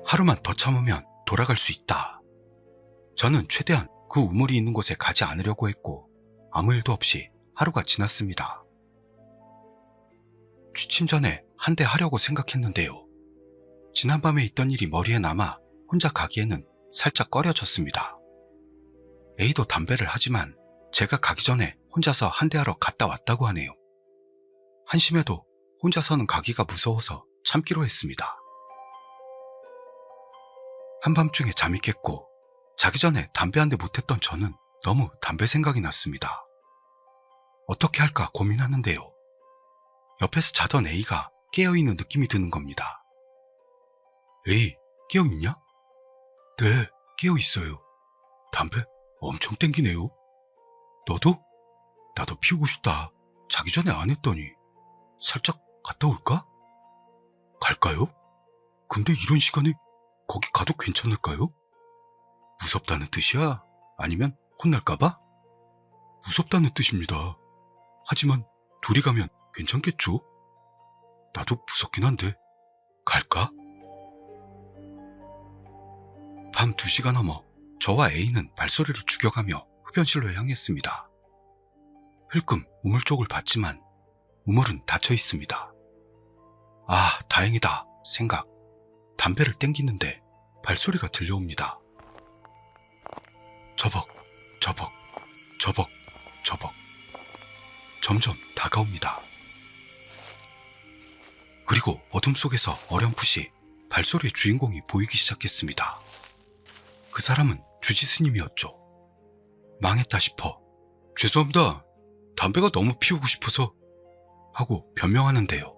하루만 더 참으면 돌아갈 수 있다. 저는 최대한 그 우물이 있는 곳에 가지 않으려고 했고 아무 일도 없이 하루가 지났습니다. 취침 전에 한 대 하려고 생각했는데요. 지난밤에 있던 일이 머리에 남아 혼자 가기에는 살짝 꺼려졌습니다. A도 담배를 하지만 제가 가기 전에 혼자서 한 대 하러 갔다 왔다고 하네요. 한심해도 혼자서는 가기가 무서워서 참기로 했습니다. 한밤중에 잠이 깼고 자기 전에 담배 한 대 못했던 저는 너무 담배 생각이 났습니다. 어떻게 할까 고민하는데요. 옆에서 자던 A가 깨어있는 느낌이 드는 겁니다. A, 깨어있냐? 네, 깨어있어요. 담배 엄청 땡기네요. 너도? 나도 피우고 싶다. 자기 전에 안 했더니. 살짝 갔다 올까? 갈까요? 근데 이런 시간에 거기 가도 괜찮을까요? 무섭다는 뜻이야? 아니면 혼날까봐? 무섭다는 뜻입니다. 하지만 둘이 가면 괜찮겠죠? 나도 무섭긴 한데 갈까? 밤 2시가 넘어 저와 A는 발소리를 죽여가며 흡연실로 향했습니다. 흘끔 우물 쪽을 봤지만 우물은 닫혀 있습니다. 아, 다행이다 생각. 담배를 땡기는데 발소리가 들려옵니다. 저벅, 저벅, 저벅, 저벅. 점점 다가옵니다. 그리고 어둠 속에서 어렴풋이 발소리의 주인공이 보이기 시작했습니다. 그 사람은 주지 스님이었죠. 망했다 싶어 죄송합니다. 담배가 너무 피우고 싶어서 하고 변명하는데요.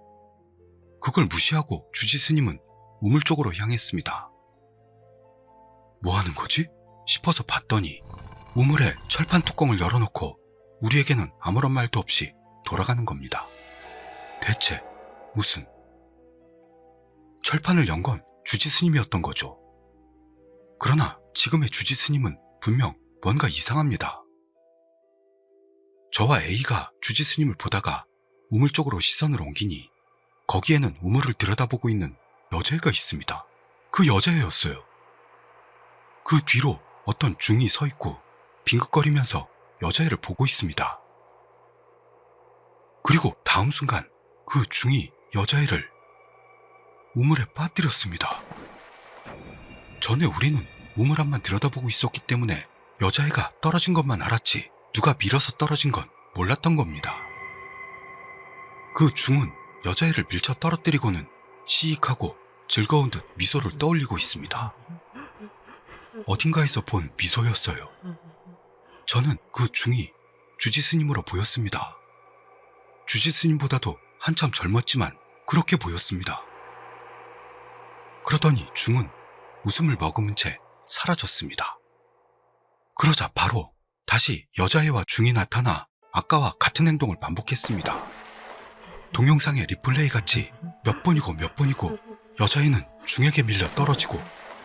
그걸 무시하고 주지 스님은 우물 쪽으로 향했습니다. 뭐 하는 거지? 싶어서 봤더니 우물에 철판 뚜껑을 열어놓고 우리에게는 아무런 말도 없이 돌아가는 겁니다. 대체 무슨? 철판을 연 건 주지 스님이었던 거죠. 그러나 지금의 주지 스님은 분명 뭔가 이상합니다. 저와 A가 주지 스님을 보다가 우물 쪽으로 시선을 옮기니 거기에는 우물을 들여다보고 있는 여자애가 있습니다. 그 여자애였어요. 그 뒤로 어떤 중이 서 있고 빙긋거리면서 여자애를 보고 있습니다. 그리고 다음 순간 그 중이 여자애를 우물에 빠뜨렸습니다. 전에 우리는 우물 앞만 들여다보고 있었기 때문에 여자애가 떨어진 것만 알았지 누가 밀어서 떨어진 건 몰랐던 겁니다. 그 중은 여자애를 밀쳐 떨어뜨리고는 시익하고 즐거운 듯 미소를 떠올리고 있습니다. 어딘가에서 본 미소였어요. 저는 그 중이 주지스님으로 보였습니다. 주지스님보다도 한참 젊었지만 그렇게 보였습니다. 그러더니 중은 웃음을 머금은 채 사라졌습니다. 그러자 바로 다시 여자애와 중이 나타나 아까와 같은 행동을 반복했습니다. 동영상의 리플레이 같이 몇 번이고 몇 번이고 여자애는 중에게 밀려 떨어지고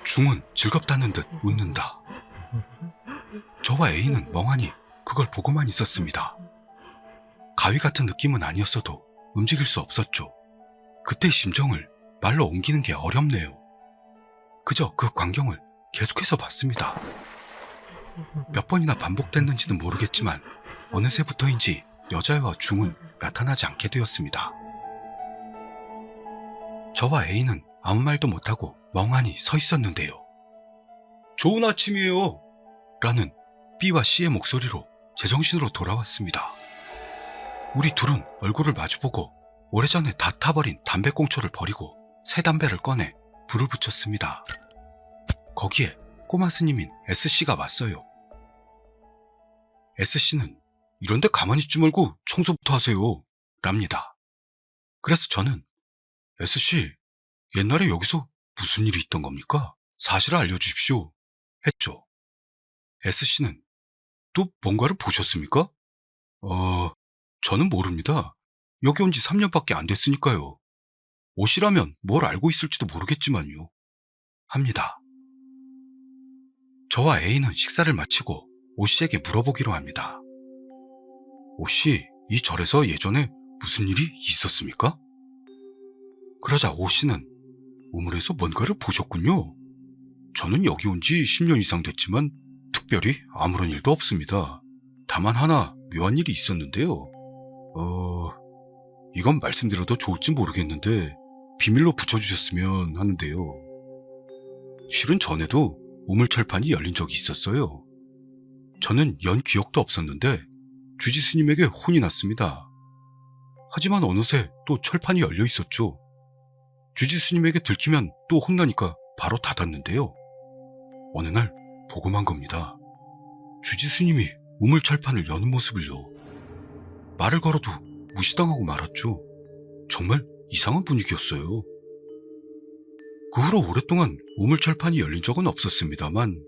중은 즐겁다는 듯 웃는다. 저와 A는 멍하니 그걸 보고만 있었습니다. 가위 같은 느낌은 아니었어도 움직일 수 없었죠. 그때의 심정을 말로 옮기는 게 어렵네요. 그저 그 광경을 계속해서 봤습니다. 몇 번이나 반복됐는지는 모르겠지만 어느새부터인지 여자애와 중은 나타나지 않게 되었습니다. 저와 A는 아무 말도 못하고 멍하니 서 있었는데요. 좋은 아침이에요 라는 B와 C의 목소리로 제정신으로 돌아왔습니다. 우리 둘은 얼굴을 마주보고 오래전에 다 타버린 담배꽁초를 버리고 새 담배를 꺼내 불을 붙였습니다. 거기에 꼬마 스님인 S씨가 왔어요. S씨는 이런데 가만히 있지 말고 청소부터 하세요 랍니다. 그래서 저는 S씨, 옛날에 여기서 무슨 일이 있던 겁니까? 사실을 알려주십시오 했죠. S씨는 또 뭔가를 보셨습니까? 저는 모릅니다. 여기 온 지 3년밖에 안 됐으니까요. 옷이라면 뭘 알고 있을지도 모르겠지만요. 합니다. 저와 A는 식사를 마치고 오씨에게 물어보기로 합니다. 오씨, 이 절에서 예전에 무슨 일이 있었습니까? 그러자 오씨는 우물에서 뭔가를 보셨군요. 저는 여기 온 지 10년 이상 됐지만 특별히 아무런 일도 없습니다. 다만 하나 묘한 일이 있었는데요. 이건 말씀드려도 좋을지 모르겠는데 비밀로 붙여주셨으면 하는데요. 실은 전에도 우물철판이 열린 적이 있었어요. 저는 연 기억도 없었는데 주지 스님에게 혼이 났습니다. 하지만 어느새 또 철판이 열려 있었죠. 주지 스님에게 들키면 또 혼나니까 바로 닫았는데요. 어느 날 보고만 겁니다. 주지 스님이 우물철판을 여는 모습을요. 말을 걸어도 무시당하고 말았죠. 정말 이상한 분위기였어요. 그 후로 오랫동안 우물철판이 열린 적은 없었습니다만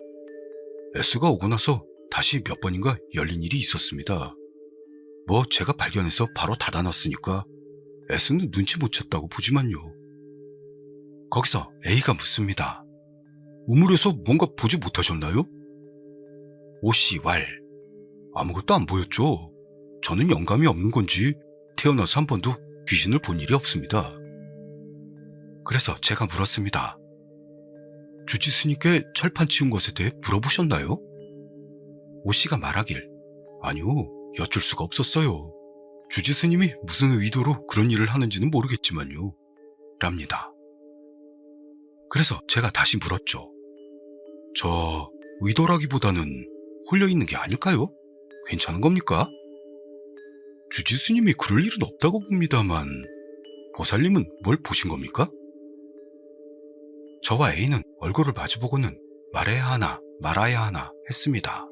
S가 오고 나서 다시 몇 번인가 열린 일이 있었습니다. 뭐 제가 발견해서 바로 닫아놨으니까 S는 눈치 못 챘다고 보지만요. 거기서 A가 묻습니다. 우물에서 뭔가 보지 못하셨나요? 오씨 왈. 아무것도 안 보였죠. 저는 영감이 없는 건지 태어나서 한 번도 귀신을 본 일이 없습니다. 그래서 제가 물었습니다. 주지 스님께 철판 치운 것에 대해 물어보셨나요? 오씨가 말하길 아니요, 여쭐 수가 없었어요. 주지 스님이 무슨 의도로 그런 일을 하는지는 모르겠지만요. 랍니다. 그래서 제가 다시 물었죠. 저 의도라기보다는 홀려있는 게 아닐까요? 괜찮은 겁니까? 주지 스님이 그럴 일은 없다고 봅니다만 보살님은 뭘 보신 겁니까? 저와 A는 얼굴을 마주보고는 말해야 하나 말아야 하나 했습니다.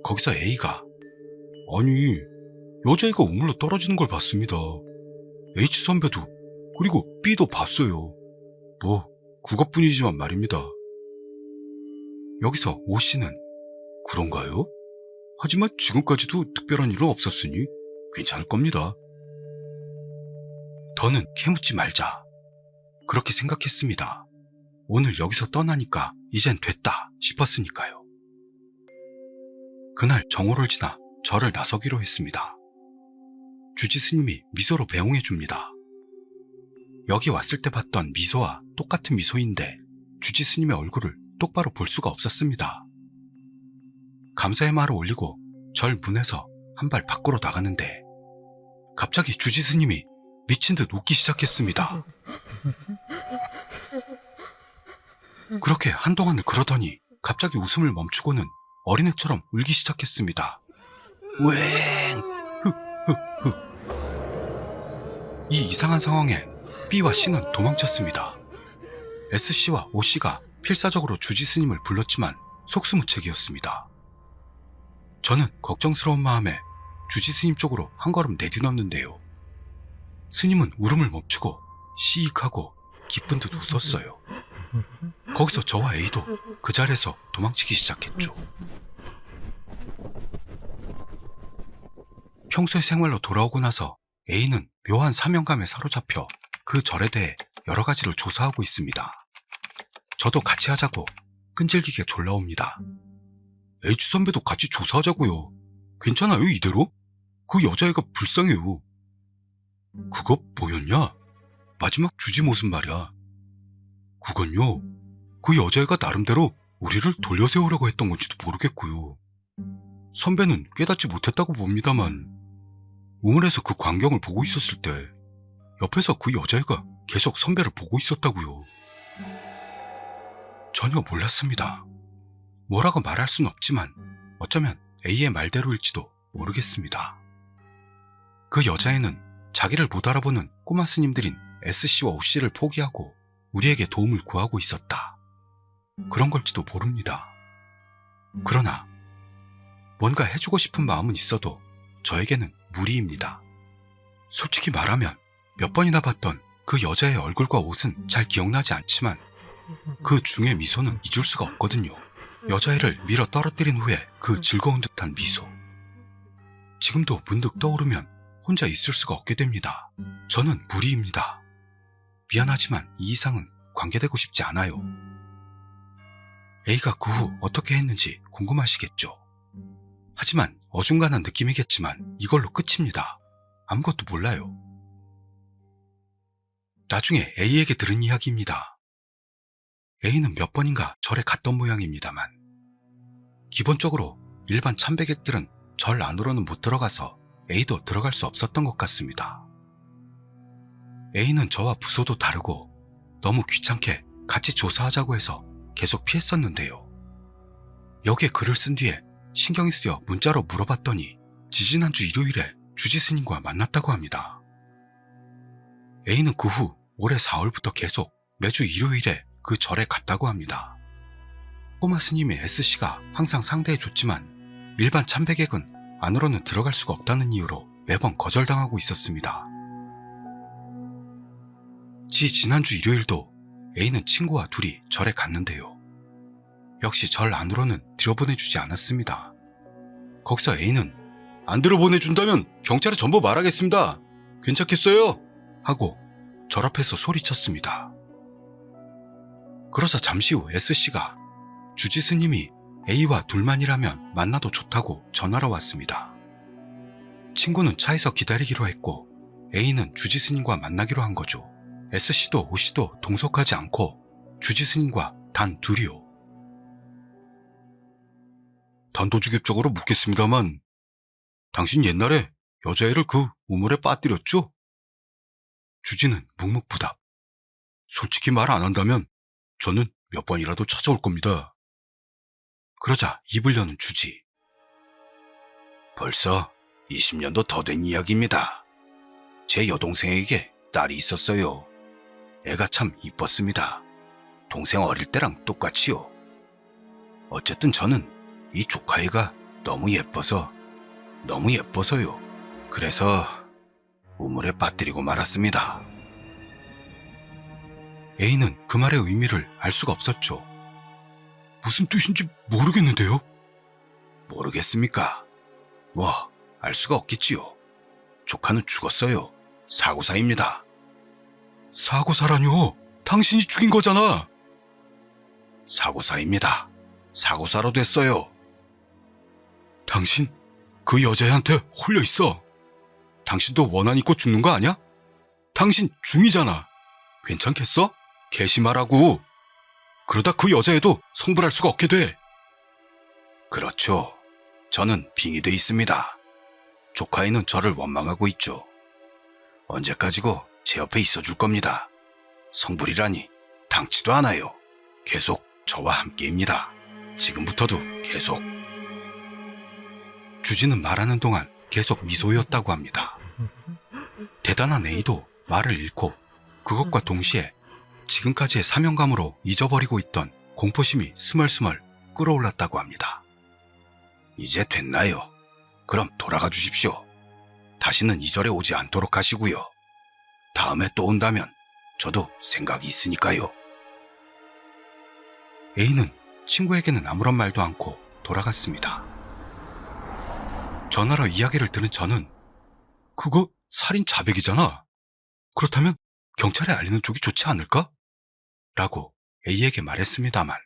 거기서 A가 아니, 여자애가 우물로 떨어지는 걸 봤습니다. H 선배도 그리고 B도 봤어요. 뭐 그것뿐이지만 말입니다. 여기서 O 씨는 그런가요? 하지만 지금까지도 특별한 일은 없었으니 괜찮을 겁니다. 더는 캐묻지 말자. 그렇게 생각했습니다. 오늘 여기서 떠나니까 이젠 됐다 싶었으니까요. 그날 정오를 지나 절을 나서기로 했습니다. 주지 스님이 미소로 배웅해 줍니다. 여기 왔을 때 봤던 미소와 똑같은 미소인데 주지 스님의 얼굴을 똑바로 볼 수가 없었습니다. 감사의 말을 올리고 절 문에서 한 발 밖으로 나가는데 갑자기 주지 스님이 미친 듯 웃기 시작했습니다. 그렇게 한동안을 그러더니 갑자기 웃음을 멈추고는 어린애처럼 울기 시작했습니다. 웽! 흑흑흑. 이 이상한 상황에 B와 C는 도망쳤습니다. S씨와 O씨가 필사적으로 주지 스님을 불렀지만 속수무책이었습니다. 저는 걱정스러운 마음에 주지 스님 쪽으로 한 걸음 내디뎠는데요. 스님은 울음을 멈추고 시익하고 기쁜 듯 웃었어요. 거기서 저와 A도 그 자리에서 도망치기 시작했죠. 평소의 생활로 돌아오고 나서 A는 묘한 사명감에 사로잡혀 그 절에 대해 여러 가지를 조사하고 있습니다. 저도 같이 하자고 끈질기게 졸라옵니다. H 선배도 같이 조사하자고요. 괜찮아요 이대로? 그 여자애가 불쌍해요. 그거 뭐였냐? 마지막 주지 모습 말이야. 그건요, 그 여자애가 나름대로 우리를 돌려세우려고 했던 건지도 모르겠고요. 선배는 깨닫지 못했다고 봅니다만 우물에서 그 광경을 보고 있었을 때 옆에서 그 여자애가 계속 선배를 보고 있었다고요. 전혀 몰랐습니다. 뭐라고 말할 순 없지만 어쩌면 A의 말대로일지도 모르겠습니다. 그 여자애는 자기를 못 알아보는 꼬마 스님들인 S씨와 O씨를 포기하고 우리에게 도움을 구하고 있었다. 그런 걸지도 모릅니다. 그러나 뭔가 해주고 싶은 마음은 있어도 저에게는 무리입니다. 솔직히 말하면 몇 번이나 봤던 그 여자의 얼굴과 옷은 잘 기억나지 않지만 그 중의 미소는 잊을 수가 없거든요. 여자애를 밀어 떨어뜨린 후에 그 즐거운 듯한 미소. 지금도 문득 떠오르면 혼자 있을 수가 없게 됩니다. 저는 무리입니다. 미안하지만 이 이상은 관계되고 싶지 않아요. A가 그 후 어떻게 했는지 궁금하시겠죠? 하지만 어중간한 느낌이겠지만 이걸로 끝입니다. 아무것도 몰라요. 나중에 A에게 들은 이야기입니다. A는 몇 번인가 절에 갔던 모양입니다만 기본적으로 일반 참배객들은 절 안으로는 못 들어가서 A도 들어갈 수 없었던 것 같습니다. A는 저와 부서도 다르고 너무 귀찮게 같이 조사하자고 해서 계속 피했었는데요. 여기에 글을 쓴 뒤에 신경이 쓰여 문자로 물어봤더니 지지난주 일요일에 주지 스님과 만났다고 합니다. A는 그 후 올해 4월부터 계속 매주 일요일에 그 절에 갔다고 합니다. 꼬마 스님의 S씨가 항상 상대해줬지만 일반 참배객은 안으로는 들어갈 수가 없다는 이유로 매번 거절당하고 있었습니다. 지난주 일요일도 A는 친구와 둘이 절에 갔는데요. 역시 절 안으로는 들여보내주지 않았습니다. 거기서 A는 안 들여보내준다면 경찰에 전부 말하겠습니다. 괜찮겠어요? 하고 절 앞에서 소리쳤습니다. 그러자 잠시 후 S씨가 주지 스님이 A와 둘만이라면 만나도 좋다고 전화로 왔습니다. 친구는 차에서 기다리기로 했고 A는 주지 스님과 만나기로 한 거죠. S씨도 O씨도 동석하지 않고 주지 스님과 단 둘이요. 단도직입적으로 묻겠습니다만 당신 옛날에 여자애를 그 우물에 빠뜨렸죠? 주지는 묵묵부답. 솔직히 말 안 한다면 저는 몇 번이라도 찾아올 겁니다. 그러자 입을 여는 주지. 벌써 20년도 더 된 이야기입니다. 제 여동생에게 딸이 있었어요. 애가 참 이뻤습니다. 동생 어릴 때랑 똑같이요. 어쨌든 저는 이 조카애가 너무 예뻐서요. 그래서 우물에 빠뜨리고 말았습니다. A는 그 말의 의미를 알 수가 없었죠. 무슨 뜻인지 모르겠는데요? 모르겠습니까? 알 수가 없겠지요. 조카는 죽었어요. 사고사입니다. 사고사라뇨? 당신이 죽인 거잖아. 사고사입니다. 사고사로 됐어요. 당신 그 여자애한테 홀려 있어. 당신도 원한 있고 죽는 거 아니야? 당신 중이잖아. 괜찮겠어? 개심하라고. 그러다 그 여자애도 성불할 수가 없게 돼. 그렇죠. 저는 빙의돼 있습니다. 조카애는 저를 원망하고 있죠. 언제까지고 제 옆에 있어줄 겁니다. 성불이라니 당치도 않아요. 계속 저와 함께입니다. 지금부터도 계속. 주진은 말하는 동안 계속 미소였다고 합니다. 대단한 A도 말을 잃고 그것과 동시에 지금까지의 사명감으로 잊어버리고 있던 공포심이 스멀스멀 끌어올랐다고 합니다. 이제 됐나요? 그럼 돌아가 주십시오. 다시는 이 절에 오지 않도록 하시고요. 다음에 또 온다면 저도 생각이 있으니까요. A는 친구에게는 아무런 말도 않고 돌아갔습니다. 전화로 이야기를 들은 저는 그거 살인 자백이잖아. 그렇다면 경찰에 알리는 쪽이 좋지 않을까? 라고 A에게 말했습니다만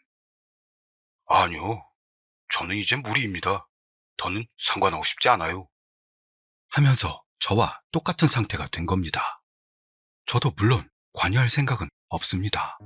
아니요. 저는 이제 무리입니다. 더는 상관하고 싶지 않아요. 하면서 저와 똑같은 상태가 된 겁니다. 저도 물론 관여할 생각은 없습니다.